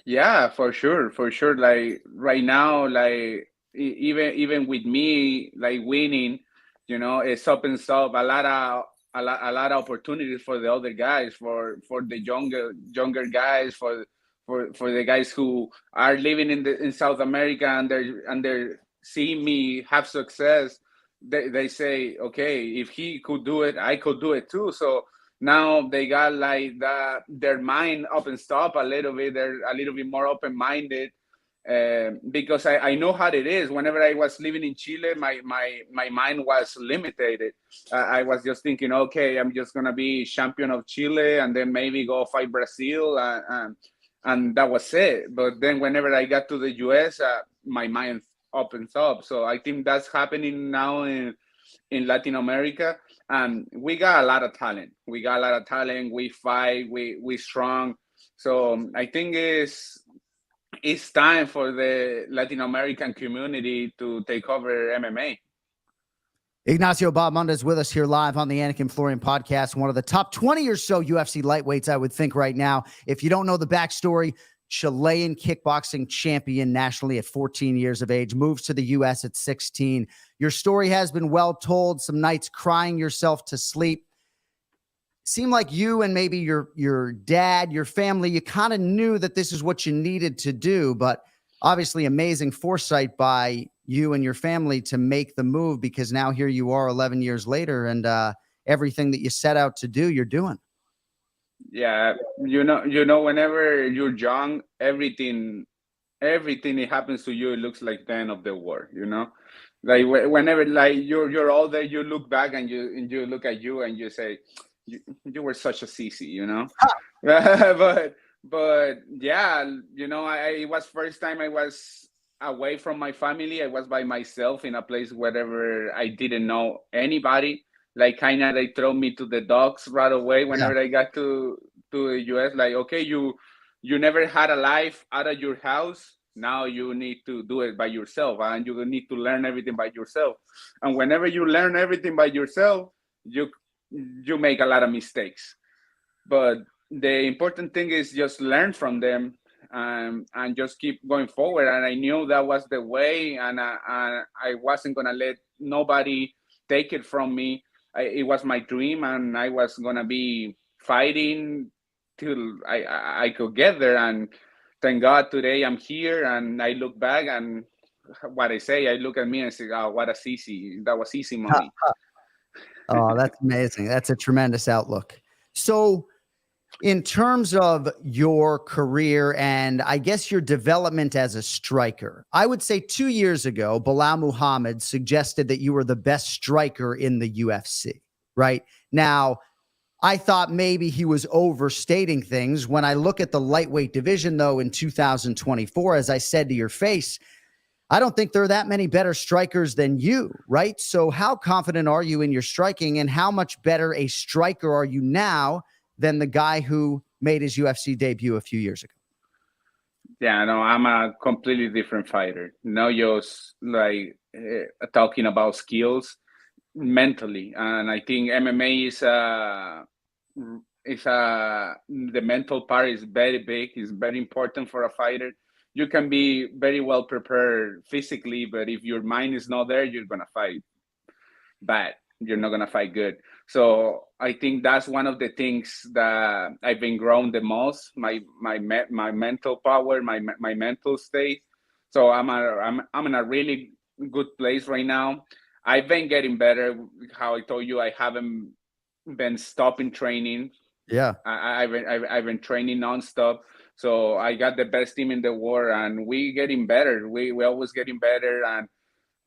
Yeah, for sure. Like right now, like even with me, like winning, it's up and up. A lot of opportunities for the other guys, for the younger guys, for the guys who are living in South America and they're seeing me have success. They say, okay, if he could do it, I could do it too. So now they got like their mind up and stop a little bit. They're a little bit more open-minded because I know how it is. Whenever I was living in Chile, my mind was limited. I was just thinking, okay, I'm just going to be champion of Chile and then maybe go fight Brazil. And that was it. But then whenever I got to the U.S., my mind opens up. So I think that's happening now in Latin America. And we got a lot of talent. We fight. We strong. So I think it's time for the Latin American community to take over MMA. Ignacio Bahamondes with us here live on the Anik and Florian podcast, one of the top 20 or so UFC lightweights, I would think, right now. If you don't know the backstory, Chilean kickboxing champion nationally at 14 years of age, moves to the U.S. at 16. Your story has been well told, some nights crying yourself to sleep. Seemed like you and maybe your dad, your family, you kind of knew that this is what you needed to do, but obviously amazing foresight by you and your family to make the move, because now here you are 11 years later and everything that you set out to do, you're doing. Yeah, whenever you're young, everything that happens to you, it looks like the end of the war. Like whenever like you're older, you look back and you look at you and you say, you were such a sissy, but yeah, it was first time I was away from my family. I was by myself in a place wherever I didn't know anybody. Like kind of they throw me to the dogs right away whenever I got to the US. Like, okay, you never had a life out of your house. Now you need to do it by yourself, and you need to learn everything by yourself. And whenever you learn everything by yourself, you make a lot of mistakes. But the important thing is just learn from them and just keep going forward. And I knew that was the way, and I wasn't gonna let nobody take it from me. It was my dream, and I was gonna be fighting till I could get there. And thank God today I'm here, and I look back and what I say, I look at me and say, "Oh, what a sissy! That was easy money." Oh, that's amazing. That's a tremendous outlook. So, in terms of your career and I guess your development as a striker, I would say 2 years ago, Belal Muhammad suggested that you were the best striker in the UFC, right? Now, I thought maybe he was overstating things. When I look at the lightweight division, though, in 2024, as I said to your face, I don't think there are that many better strikers than you, right? So how confident are you in your striking, and how much better a striker are you now than the guy who made his UFC debut a few years ago? Yeah, no, I'm a completely different fighter. No, just like talking about skills mentally. And I think MMA the mental part is very big. It's very important for a fighter. You can be very well prepared physically, but if your mind is not there, you're going to fight bad. You're not going to fight good. So I think that's one of the things that I've been growing the most, my mental power, my mental state. So I'm in a really good place right now. I've been getting better. How I told you, I haven't been stopping training. Yeah. I've been training nonstop. So I got the best team in the world, and we getting better. We always getting better.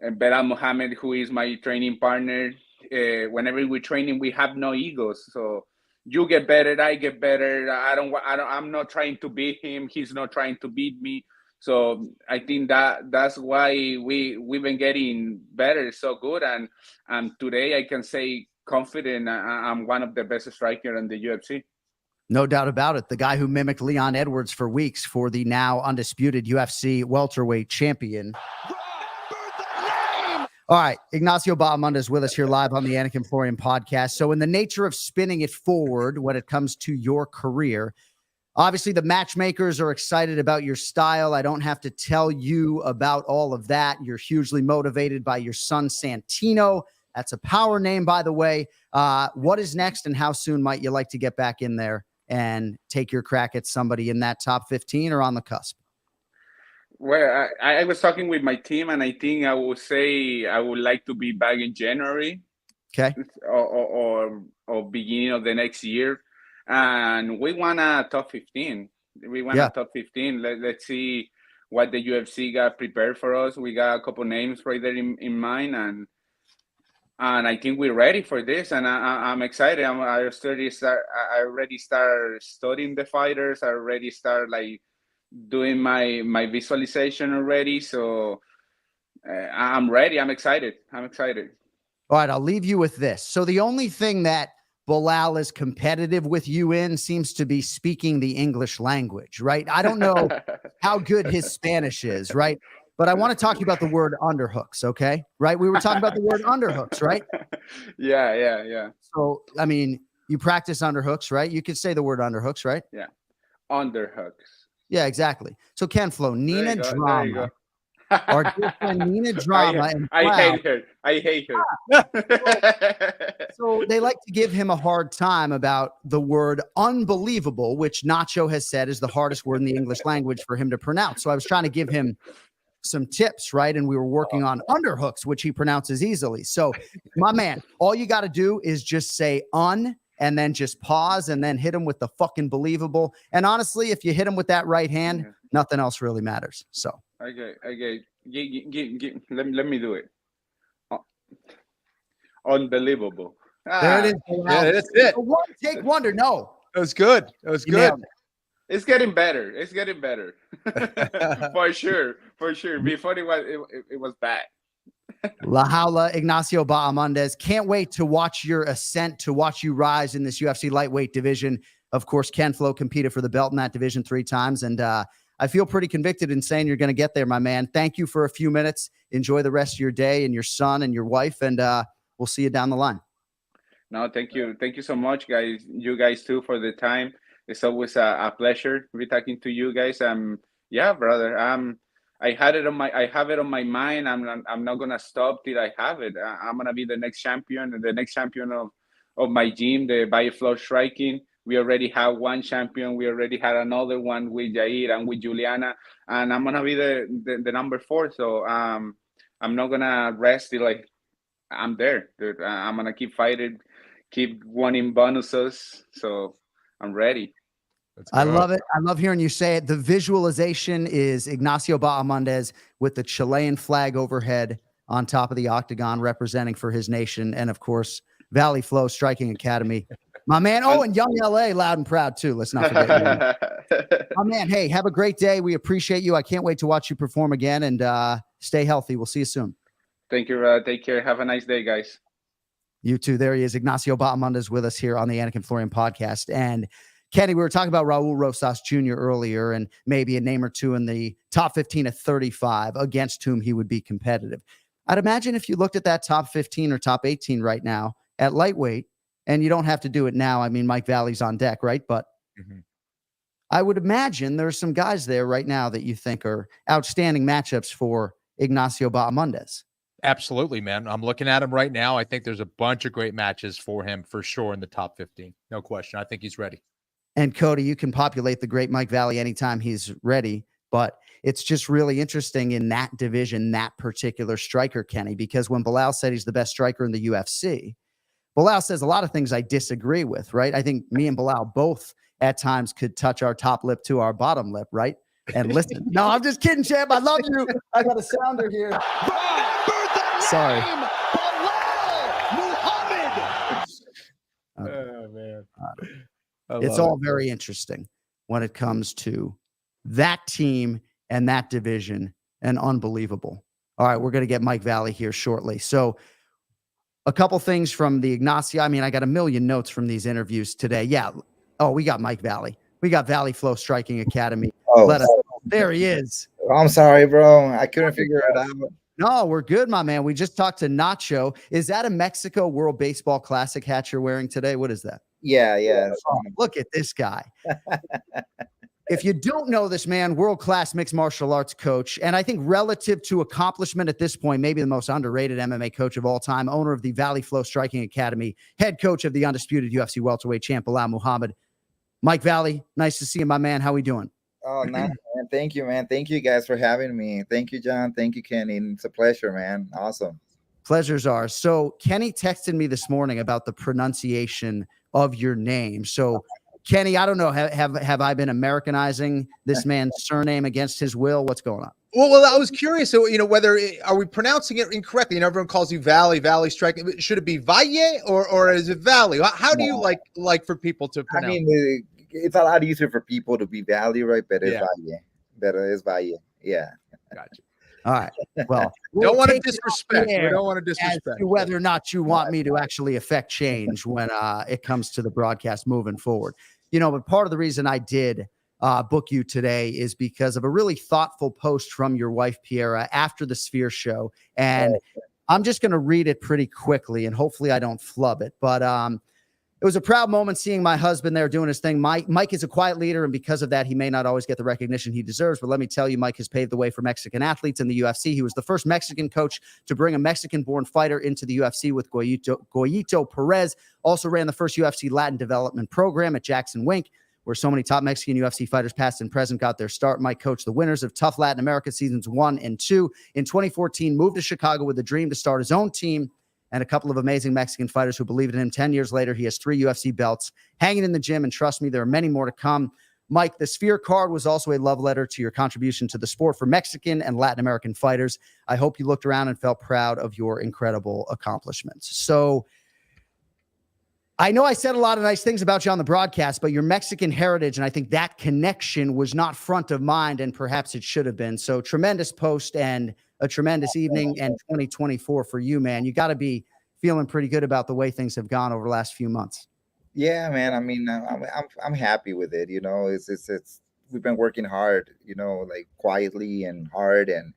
And Belal Muhammad, who is my training partner, whenever we're training, we have no egos. So you get better, I get better. I'm not trying to beat him. He's not trying to beat me. So I think that's why we've been getting better so good. And today I can say confident I'm one of the best strikers in the UFC. No doubt about it. The guy who mimicked Leon Edwards for weeks for the now undisputed UFC welterweight champion. All right, Ignacio Bahamondes with us here live on the Anik and Florian podcast. So in the nature of spinning it forward when it comes to your career, obviously the matchmakers are excited about your style. I don't have to tell you about all of that. You're hugely motivated by your son, Santino. That's a power name, by the way. What is next, and how soon might you like to get back in there and take your crack at somebody in that top 15 or on the cusp? Well, I was talking with my team, and I think I would say I would like to be back in January, Okay. or beginning of the next year, and we want a top 15. We want a top 15. Let's see what the UFC got prepared for us. We got a couple names right there in mind, and I think we're ready for this, and I'm excited. I already start studying the fighters. I already start doing my visualization already. So I'm ready. I'm excited. All right, I'll leave you with this. So the only thing that Bilal is competitive with you in seems to be speaking the English language, right? I don't know how good his Spanish is, right? But I want to talk to you about the word underhooks, okay? Right? We were talking about the word underhooks, right? Yeah. So, I mean, you practice underhooks, right? You could say the word underhooks, right? Yeah. Underhooks. Yeah, exactly. So Ken Flo, Nina Drama, our dear friend Nina Drama. I hate her. So they like to give him a hard time about the word unbelievable, which Nacho has said is the hardest word in the English language for him to pronounce. So I was trying to give him some tips, right? And we were working on underhooks, which he pronounces easily. So my man, all you got to do is just say and then just pause and then hit him with the fucking believable. And honestly, if you hit him with that right hand, nothing else really matters. So okay. Let me do it. Unbelievable. There it is. Yeah, that's it. One take wonder. No, It was good. It's getting better. For sure. Before it was bad. Valle Ignacio Bahamondes. Can't wait to watch your ascent, to watch you rise in this UFC lightweight division. Of course, Ken Flo competed for the belt in that division 3 times. And I feel pretty convicted in saying you're going to get there, my man. Thank you for a few minutes. Enjoy the rest of your day and your son and your wife. And we'll see you down the line. No, thank you. Thank you so much, guys. You guys too for the time. It's always a pleasure to be talking to you guys. Yeah, brother. I have it on my mind. I'm not gonna stop till I have it. I'm gonna be the next champion of my gym, the Valle Flow Striking. We already have one champion. We already had another one with Jair and with Juliana, and I'm gonna be the number 4. So I'm not gonna rest till I'm there, dude. I'm gonna keep fighting, keep winning bonuses. So I'm ready. I love it. I love hearing you say it. The visualization is Ignacio Bahamondes with the Chilean flag overhead on top of the octagon representing for his nation. And of course, Valle Flow Striking Academy. My man. Oh, and Young LA loud and proud too. Let's not forget. My man. Hey, have a great day. We appreciate you. I can't wait to watch you perform again, and stay healthy. We'll see you soon. Thank you. Take care. Have a nice day, guys. You too. There he is. Ignacio Bahamondes with us here on the Anik and Florian podcast. And Kenny, we were talking about Raul Rosas Jr. earlier and maybe a name or two in the top 15 at 35 against whom he would be competitive. I'd imagine if you looked at that top 15 or top 18 right now at lightweight, and you don't have to do it now. I mean, Mike Valle's on deck, right? But I would imagine there's some guys there right now that you think are outstanding matchups for Ignacio Bahamondes. Absolutely, man. I'm looking at him right now. I think there's a bunch of great matches for him for sure in the top 15. No question. I think he's ready. And Cody, you can populate the great Mike Valle anytime he's ready, but it's just really interesting in that division, that particular striker, Kenny, because when Bilal said he's the best striker in the UFC, Bilal says a lot of things I disagree with, right? I think me and Bilal both at times could touch our top lip to our bottom lip, right? And listen. No, I'm just kidding, champ. I love you. I got a sounder here. Sorry. Oh, man. It's all very interesting when it comes to that team and that division, and unbelievable. All right, we're going to get Mike Valle here shortly. So a couple things from the Ignacio. I mean, I got a million notes from these interviews today. Yeah, Oh, we got Mike Valle. We got Valley Flow Striking Academy. Oh, there he is. I'm sorry, bro. I couldn't figure it out. No, we're good, my man. We just talked to Nacho. Is that a Mexico World Baseball Classic hat you're wearing today? What is that? Yeah. Oh, look at this guy. If you don't know this man, world-class mixed martial arts coach, and I think relative to accomplishment at this point, maybe the most underrated MMA coach of all time, owner of the Valley Flow Striking Academy, head coach of the undisputed UFC welterweight champ, Bilal Muhammad. Mike Valle, nice to see you, my man. How we doing? Oh, nice, man. Thank you, man. Thank you guys for having me. Thank you, John. Thank you, Kenny. It's a pleasure, man. Awesome. Pleasure's ours. So Kenny texted me this morning about the pronunciation of your name. So Kenny, I don't know, have I been Americanizing this man's surname against his will? What's going on? Well, I was curious, whether are we pronouncing it incorrectly? And everyone calls you Valley Striking. Should it be Valle or is it Valley? How do you like for people to pronounce? I mean, it's a lot easier for people to be Valle, right? But it's Valle. Better is Valle. Yeah. Gotcha. All right. Well, don't want to disrespect. We don't want to disrespect. As to whether or not you want me to actually affect change when it comes to the broadcast moving forward. But part of the reason I did book you today is because of a really thoughtful post from your wife, Piera, after the Sphere show. And I'm just going to read it pretty quickly, and hopefully I don't flub it. But it was a proud moment seeing my husband there doing his thing. Mike is a quiet leader, and because of that, he may not always get the recognition he deserves. But let me tell you, Mike has paved the way for Mexican athletes in the UFC. He was the first Mexican coach to bring a Mexican-born fighter into the UFC with Goyito Perez. Also ran the first UFC Latin development program at Jackson Wink, where so many top Mexican UFC fighters past and present got their start. Mike coached the winners of Tough Latin America seasons 1 and 2. In 2014, moved to Chicago with a dream to start his own team and a couple of amazing Mexican fighters who believed in him. 10 years later, he has 3 UFC belts hanging in the gym, and trust me, there are many more to come. Mike, the Sphere card was also a love letter to your contribution to the sport for Mexican and Latin American fighters. I hope you looked around and felt proud of your incredible accomplishments. So I know I said a lot of nice things about you on the broadcast, but your Mexican heritage, and I think that connection was not front of mind, and perhaps it should have been. So tremendous post and a tremendous evening and 2024 for you, man. You got to be feeling pretty good about the way things have gone over the last few months. Yeah, man. I mean, I'm happy with it. It's we've been working hard, like quietly and hard, and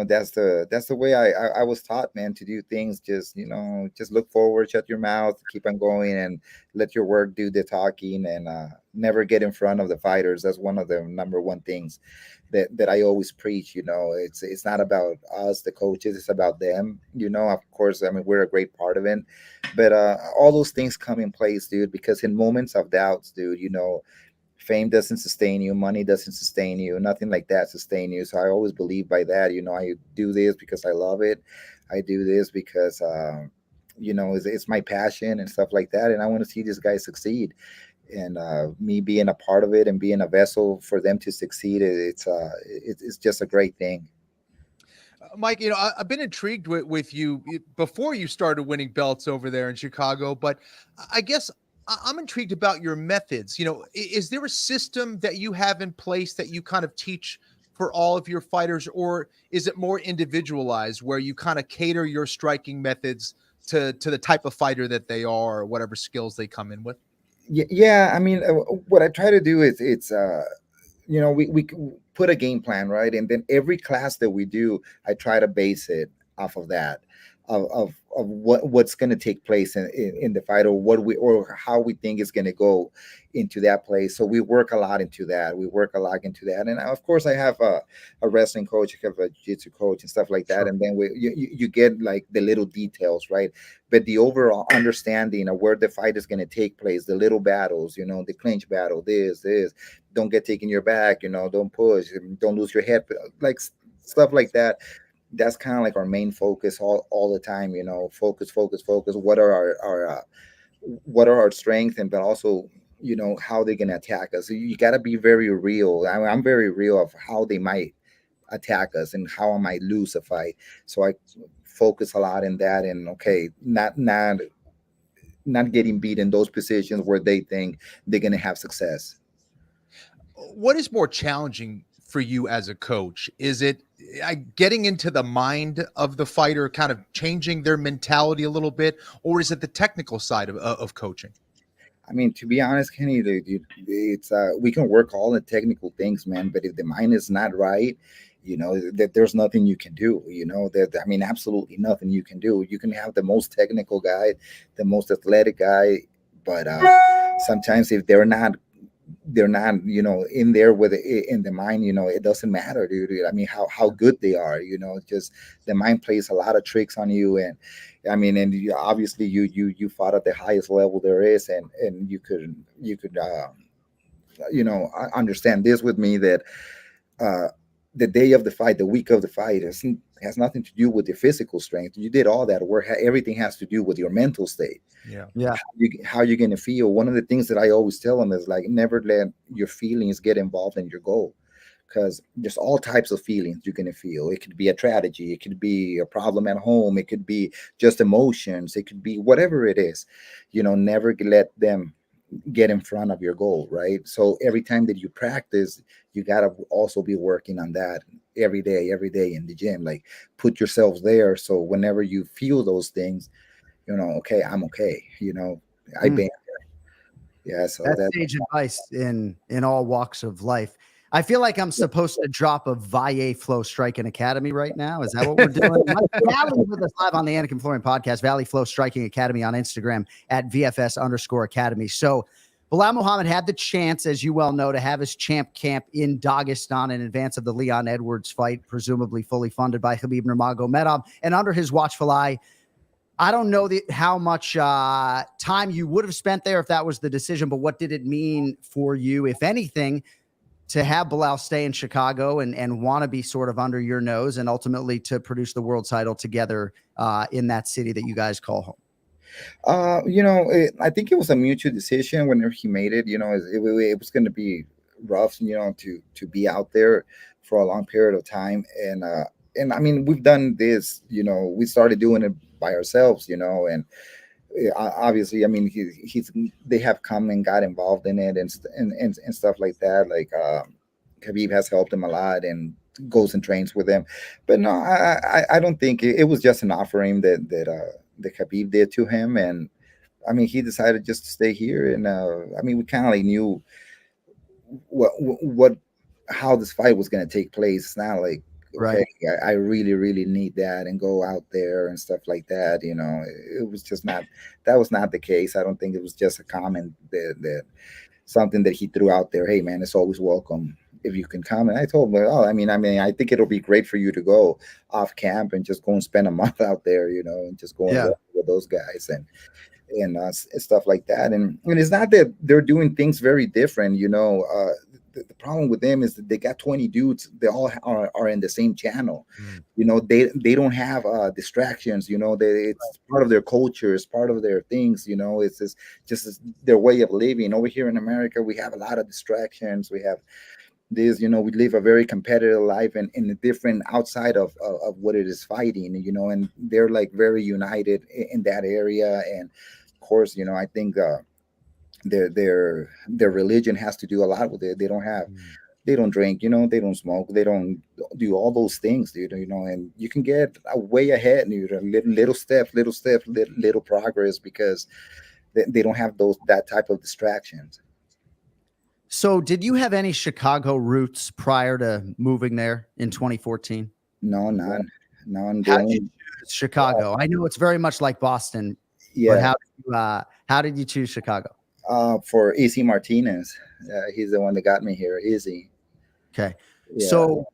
that's the way I was taught, man, to do things. Just look forward, shut your mouth, keep on going, and let your work do the talking, and never get in front of the fighters. That's one of the number one things that I always preach. It's not about us, the coaches, it's about them. Of course, I mean, we're a great part of it, but all those things come in place, dude, because in moments of doubts, dude, fame doesn't sustain you, money doesn't sustain you, nothing like that sustain you. So I always believe by that. I do this because I love it. I do this because it's my passion and stuff like that, and I want to see this guy succeed. And me being a part of it and being a vessel for them to succeed, it's just a great thing. Mike, I've been intrigued with you before you started winning belts over there in Chicago, but I guess I'm intrigued about your methods. Is there a system that you have in place that you kind of teach for all of your fighters, or is it more individualized where you kind of cater your striking methods to the type of fighter that they are, or whatever skills they come in with? Yeah. I mean, what I try to do is we put a game plan, right? And then every class that we do, I try to base it off of that, of what's going to take place in the fight, or how we think is going to go into that place. So we work a lot into that. And of course I have a wrestling coach, I have a jiu-jitsu coach and stuff like that. Sure. And then you get like the little details, right? But the overall understanding of where the fight is going to take place, the little battles, the clinch battle, this, don't get taken your back, don't push, don't lose your head, like stuff like that. That's kind of like our main focus all the time, focus. What are our strengths, and but also, how they're going to attack us. So you got to be very real. I'm very real of how they might attack us and how I might lose a fight. So I focus a lot in that, and not getting beat in those positions where they think they're going to have success. What is more challenging for you as a coach? Is it getting into the mind of the fighter, kind of changing their mentality a little bit, or is it the technical side of coaching? I mean, to be honest, Kenny, it's we can work all the technical things, man, but if the mind is not right, that there's nothing you can do. That I mean, absolutely nothing you can do. You can have the most technical guy, the most athletic guy, but sometimes if they're not in there with it in the mind, it doesn't matter, dude. I mean, how good they are, just the mind plays a lot of tricks on you. And I mean, and obviously you fought at the highest level there is, and you could understand this with me, that the day of the fight, the week of the fight has nothing to do with your physical strength. You did all that work. Everything has to do with your mental state. Yeah. How you're going to feel. One of the things that I always tell them is, like, never let your feelings get involved in your goal, because there's all types of feelings you're going to feel. It could be a tragedy. It could be a problem at home. It could be just emotions. It could be whatever it is. Never let them get in front of your goal, right? So every time that you practice, you got to also be working on that every day in the gym. Like, put yourself there, so whenever you feel those things, okay, I'm okay. I've been there. Yeah, so that's sage advice in all walks of life. I feel like I'm supposed to drop a Valle Flow Striking Academy right now. Is that what we're doing? Valle with us live on the Anik and Florian podcast. Valle Flow Striking Academy on Instagram at VFS_Academy. So Bilal Muhammad had the chance, as you well know, to have his champ camp in Dagestan in advance of the Leon Edwards fight, presumably fully funded by Khabib Nurmagomedov. And under his watchful eye, I don't know how much time you would have spent there if that was the decision, but what did it mean for you, if anything, to have Bilal stay in Chicago and want to be sort of under your nose, and ultimately to produce the world title together in that city that you guys call home? I think it was a mutual decision whenever he made it. It was going to be rough, to be out there for a long period of time. And I mean, we've done this, we started doing it by ourselves, and obviously, I mean, they have come and got involved in it and stuff like that. Like, Khabib has helped him a lot and goes and trains with him. But no, I don't think it was just an offering that Khabib did to him. And I mean, he decided just to stay here. And I mean, we kind of like knew how this fight was going to take place. It's not like, okay, right, I really, really need that and go out there and stuff like that. It was just not, that was not the case. I don't think it was just a comment that something that he threw out there. Hey man, it's always welcome if you can come. And I told him, I mean, I think it'll be great for you to go off camp and just go and spend a month out there, and just go and work with those guys and stuff like that. And it's not that they're doing things very different, the problem with them is that they got 20 dudes. They all are in the same channel. They don't have distractions. It's part of their culture. It's part of their things. It's just their way of living. Over here in America, we have a lot of distractions. We have this. We live a very competitive life and in a different outside of what it is fighting. And they're like very united in that area. And of course, I think. Their religion has to do a lot with it. They don't drink, they don't smoke, they don't do all those things, dude. And you can get way ahead, little steps, little progress, because they don't have that type of distractions. So did you have any Chicago roots prior to moving there in 2014? No, none. How did you choose Chicago? I know it's very much like Boston. Yeah. But how did you choose Chicago? For Izzy Martinez. He's the one that got me here, Izzy. Okay. Yeah. So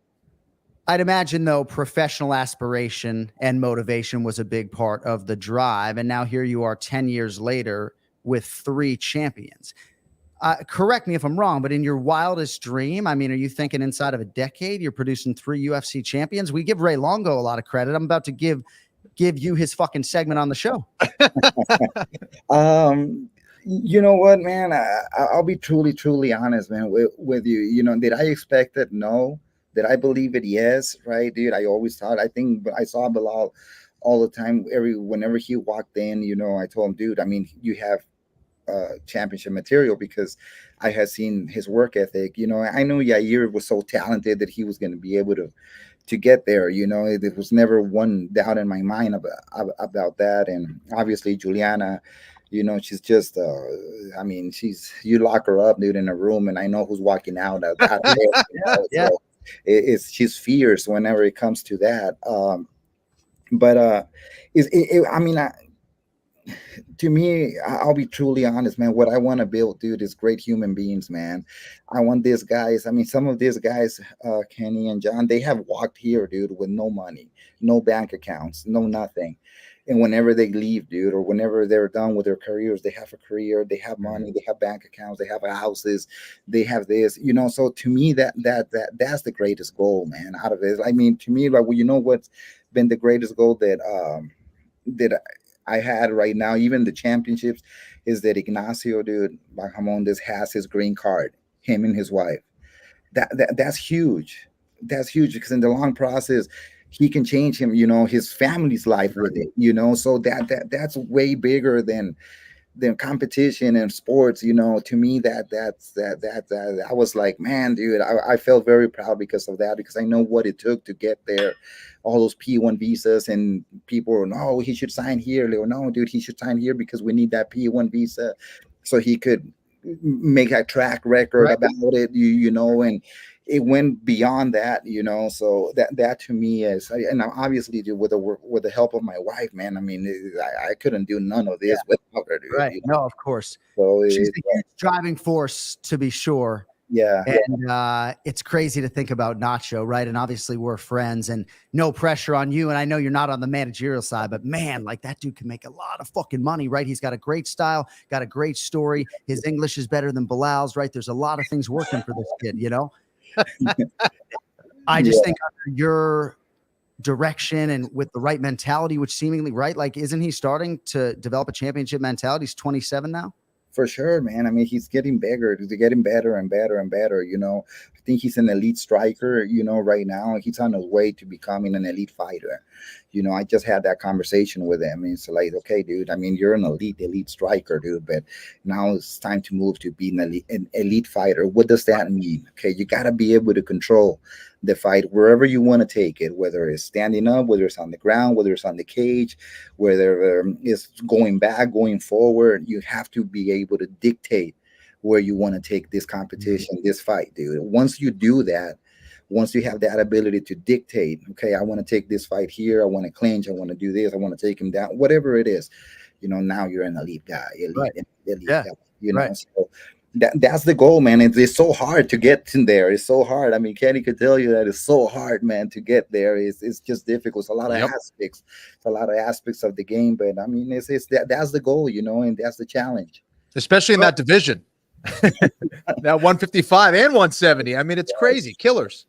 I'd imagine, though, professional aspiration and motivation was a big part of the drive. And now here you are 10 years later with 3 champions. Correct me if I'm wrong, but in your wildest dream, I mean, are you thinking inside of a decade you're producing 3 UFC champions? We give Ray Longo a lot of credit. I'm about to give you his fucking segment on the show. You know what, man? I'll be truly honest, man, with you. Did I expect it? No. Did I believe it? Yes. Right, dude. I always thought. I think I saw Bilal all the time. Whenever he walked in, I told him, dude, I mean, you have championship material, because I had seen his work ethic. I knew Yair was so talented that he was going to be able to get there. There was never one doubt in my mind about that. And obviously Juliana, You know, she's just, I mean, you lock her up, dude, in a room, and I know who's walking out of there. Yeah. So she's fierce whenever it comes to that. But I mean, to me, I'll be truly honest, man. What I want to build, dude, is great human beings, man. I want these guys. I mean, some of these guys, Kenny and John, they have walked here, dude, with no money, no bank accounts, no nothing. And whenever they leave, dude, or whenever they're done with their careers, they have a career, they have money, they have bank accounts, they have houses, they have this, you know. So to me, that's the greatest goal, man, out of this. I mean, to me, like, well, you know what's been the greatest goal that I had right now, even the championships, is that Ignacio, dude, Bahamondes has his green card, him and his wife. That's huge. That's huge, because in the long process, he can change him, you know, his family's life with it, you know. So that's way bigger than competition and sports, you know. To me, that I was like, man, dude, I felt very proud because of that, because I know what it took to get there. All those P1 visas, and people were, no, he should sign here. They were, no, dude, he should sign here because we need that P1 visa so he could make a track record about it, you know. And it went beyond that, you know. So that to me is, and obviously, dude, with the help of my wife, man. I mean, I couldn't do none of this without her, dude. Right? You know? No, of course. So she's a huge driving force, to be sure. Yeah. And it's crazy to think about Nacho, right? And obviously we're friends, and no pressure on you. And I know you're not on the managerial side, but man, like, that dude can make a lot of fucking money, right? He's got a great style, got a great story. His English is better than Bilal's, right? There's a lot of things working for this kid, you know? I just think under your direction and with the right mentality, which seemingly, right, like, isn't he starting to develop a championship mentality? He's 27 now. For sure, man. I mean, he's getting bigger. He's getting better and better and better. You know, I think he's an elite striker, you know, right now. He's on his way to becoming an elite fighter. You know, I just had that conversation with him. It's like, okay, dude, I mean, you're an elite striker, dude, but now it's time to move to being an elite fighter. What does that mean? Okay, you got to be able to control the fight wherever you want to take it, whether it's standing up, whether it's on the ground, whether it's on the cage, whether it's going back, going forward. You have to be able to dictate where you want to take this competition, this fight, dude. Once you do that, once you have that ability to dictate, okay, I want to take this fight here, I want to clinch, I want to do this, I want to take him down, whatever it is, you know, now you're an elite guy, elite guy, you know. So that's the goal, man. It's so hard to get in there. It's so hard. I mean, Kenny could tell you that it's so hard, man, to get there. It's just difficult. It's a lot of aspects. It's a lot of aspects of the game. But I mean, that's the goal, you know, and that's the challenge. Especially in that division. Now 155 and 170. I mean, it's crazy. Killers.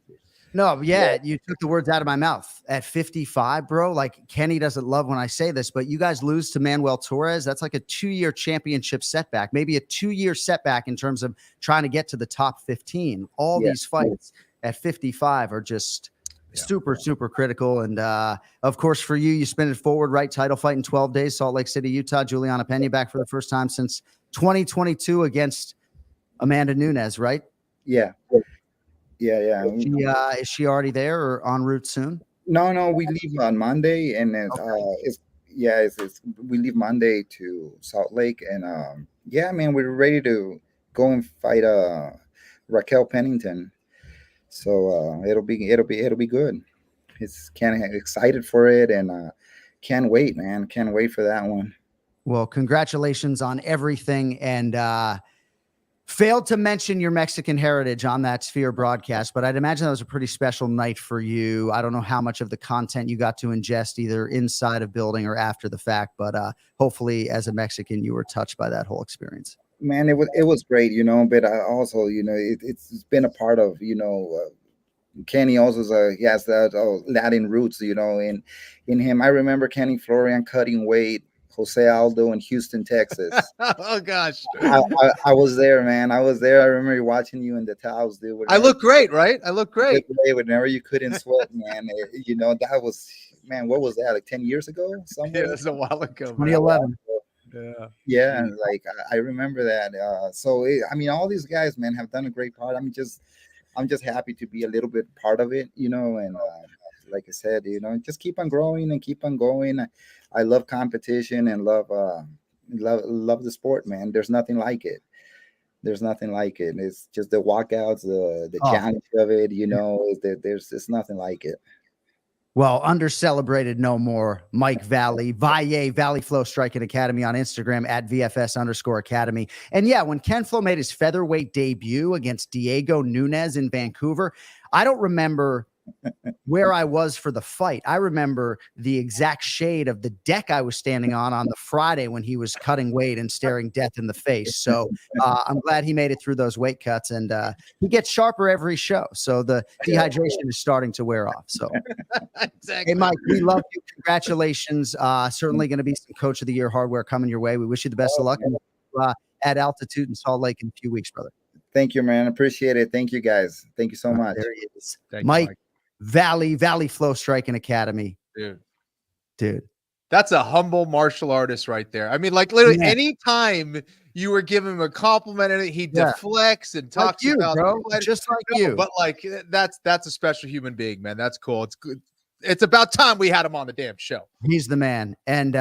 No, you took the words out of my mouth. At 55, bro, like, Kenny doesn't love when I say this, but you guys lose to Manuel Torres. That's like a 2-year championship setback, maybe a 2-year setback in terms of trying to get to the top 15. All these fights at 55 are just super, super critical. And of course, for you, you spin it forward, right? Title fight in 12 days, Salt Lake City, Utah. Juliana Pena back for the first time since 2022 against Amanda Nunes, right? Yeah. Is she already there or en route soon? No, we leave on Monday, and we leave Monday to Salt Lake, and man, we're ready to go and fight Raquel Pennington. So it'll be good. It's kind of excited for it, and can't wait, man. Can't wait for that one. Well, congratulations on everything, and failed to mention your Mexican heritage on that Sphere broadcast, but I'd imagine that was a pretty special night for you. I don't know how much of the content you got to ingest either inside of building or after the fact, but hopefully as a Mexican, you were touched by that whole experience. Man, it was great, you know, but I also, you know, it's been a part of, you know, Kenny also he has that Latin roots, you know, in him. I remember Kenny Florian cutting weight, Jose Aldo in Houston, Texas. Oh gosh, I was there, man. I was there. I remember watching you in the towels, dude. I look great, right? I look great. Whenever you couldn't sweat, man. You know, that was, man. What was that? Like 10 years ago? Somewhere? Yeah, that's a while ago. 2011. Yeah, and like I remember that. I mean, all these guys, man, have done a great part. I'm just happy to be a little bit part of it, you know, and like I said, you know, just keep on growing and keep on going. I love competition and love love the sport, man. There's nothing like it. There's nothing like it. It's just the walkouts, the challenge of it. There's nothing like it. Well, under celebrated no more. Mike Valle, Valley Flow Striking Academy on Instagram at VFS_Academy. And yeah, when Ken Flo made his featherweight debut against Diego Nunes in Vancouver, I don't remember where I was for the fight. I remember the exact shade of the deck I was standing on the Friday when he was cutting weight and staring death in the face. So I'm glad he made it through those weight cuts, and he gets sharper every show. So the dehydration is starting to wear off. So exactly. Hey, Mike, we love you. Congratulations. Certainly going to be some Coach of the Year hardware coming your way. We wish you the best of luck at altitude in Salt Lake in a few weeks, brother. Thank you, man. Appreciate it. Thank you, guys. Thank you so much. There he is. Mike. Valley Flow Striking Academy. Dude. That's a humble martial artist right there. I mean, like literally anytime you were giving him a compliment and he deflects and talks like about bro. Just like you. But like that's a special human being, man. That's cool. It's good. It's about time we had him on the damn show. He's the man. And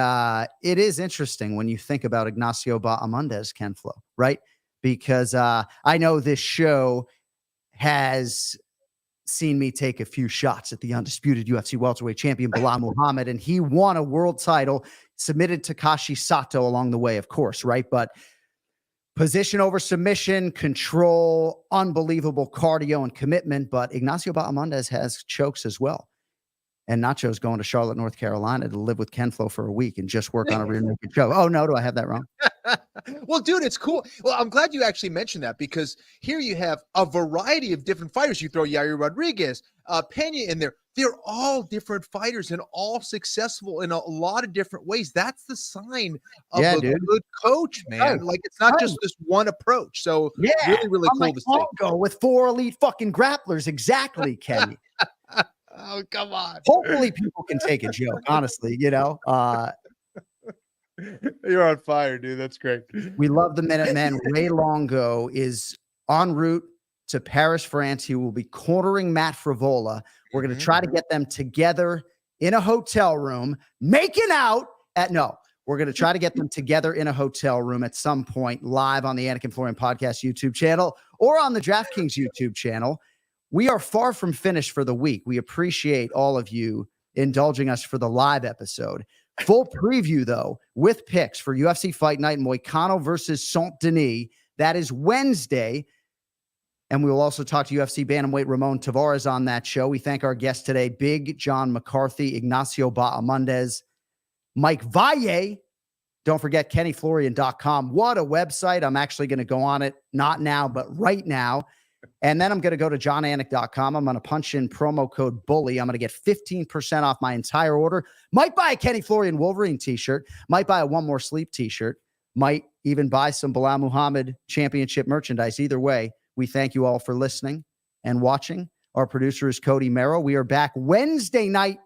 it is interesting when you think about Ignacio Bahamondes, Ken Flo, right? Because I know this show has seen me take a few shots at the undisputed UFC welterweight champion Bilal Muhammad, and he won a world title, submitted Takashi Sato along the way, of course, right? But position over submission, control, unbelievable cardio and commitment. But Ignacio Bahamondes has chokes as well. And Nacho's going to Charlotte, North Carolina to live with Ken Flo for a week and just work on a rear naked choke. Oh, no, do I have that wrong? Well, dude, it's cool. Well, I'm glad you actually mentioned that, because here you have a variety of different fighters. You throw Yair Rodriguez, Pena in there. They're all different fighters and all successful in a lot of different ways. That's the sign of a good coach, man. Right. Like, it's not just this one approach. So really, really cool to see. Go with 4 elite fucking grapplers. Exactly, Kenny. Oh, come on. Hopefully people can take a joke, honestly, You're on fire, dude. That's great. We love the Minutemen. Ray Longo is en route to Paris, France. He will be cornering Matt Frivola. We're going to try to get them together in a hotel room, making out we're going to try to get them together in a hotel room at some point, live on the Anik and Florian podcast YouTube channel or on the DraftKings YouTube channel. We are far from finished for the week. We appreciate all of you indulging us for the live episode. Full preview, though, with picks for UFC Fight Night, Moicano versus Saint-Denis. That is Wednesday. And we will also talk to UFC bantamweight Ramon Tavares on that show. We thank our guest today, Big John McCarthy, Ignacio Bahamondes, Mike Valle. Don't forget KennyFlorian.com. What a website. I'm actually going to go on it, not now, but right now. And then I'm going to go to johnanik.com. I'm going to punch in promo code BULLY. I'm going to get 15% off my entire order. Might buy a Kenny Florian Wolverine t-shirt. Might buy a One More Sleep t-shirt. Might even buy some Bilal Muhammad championship merchandise. Either way, we thank you all for listening and watching. Our producer is Cody Merrow. We are back Wednesday night.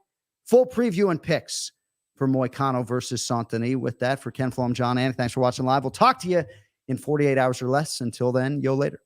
Full preview and picks for Moicano versus Saint-Denis. With that, for Ken Flo, I'm John Anik. Thanks for watching live. We'll talk to you in 48 hours or less. Until then, yo later.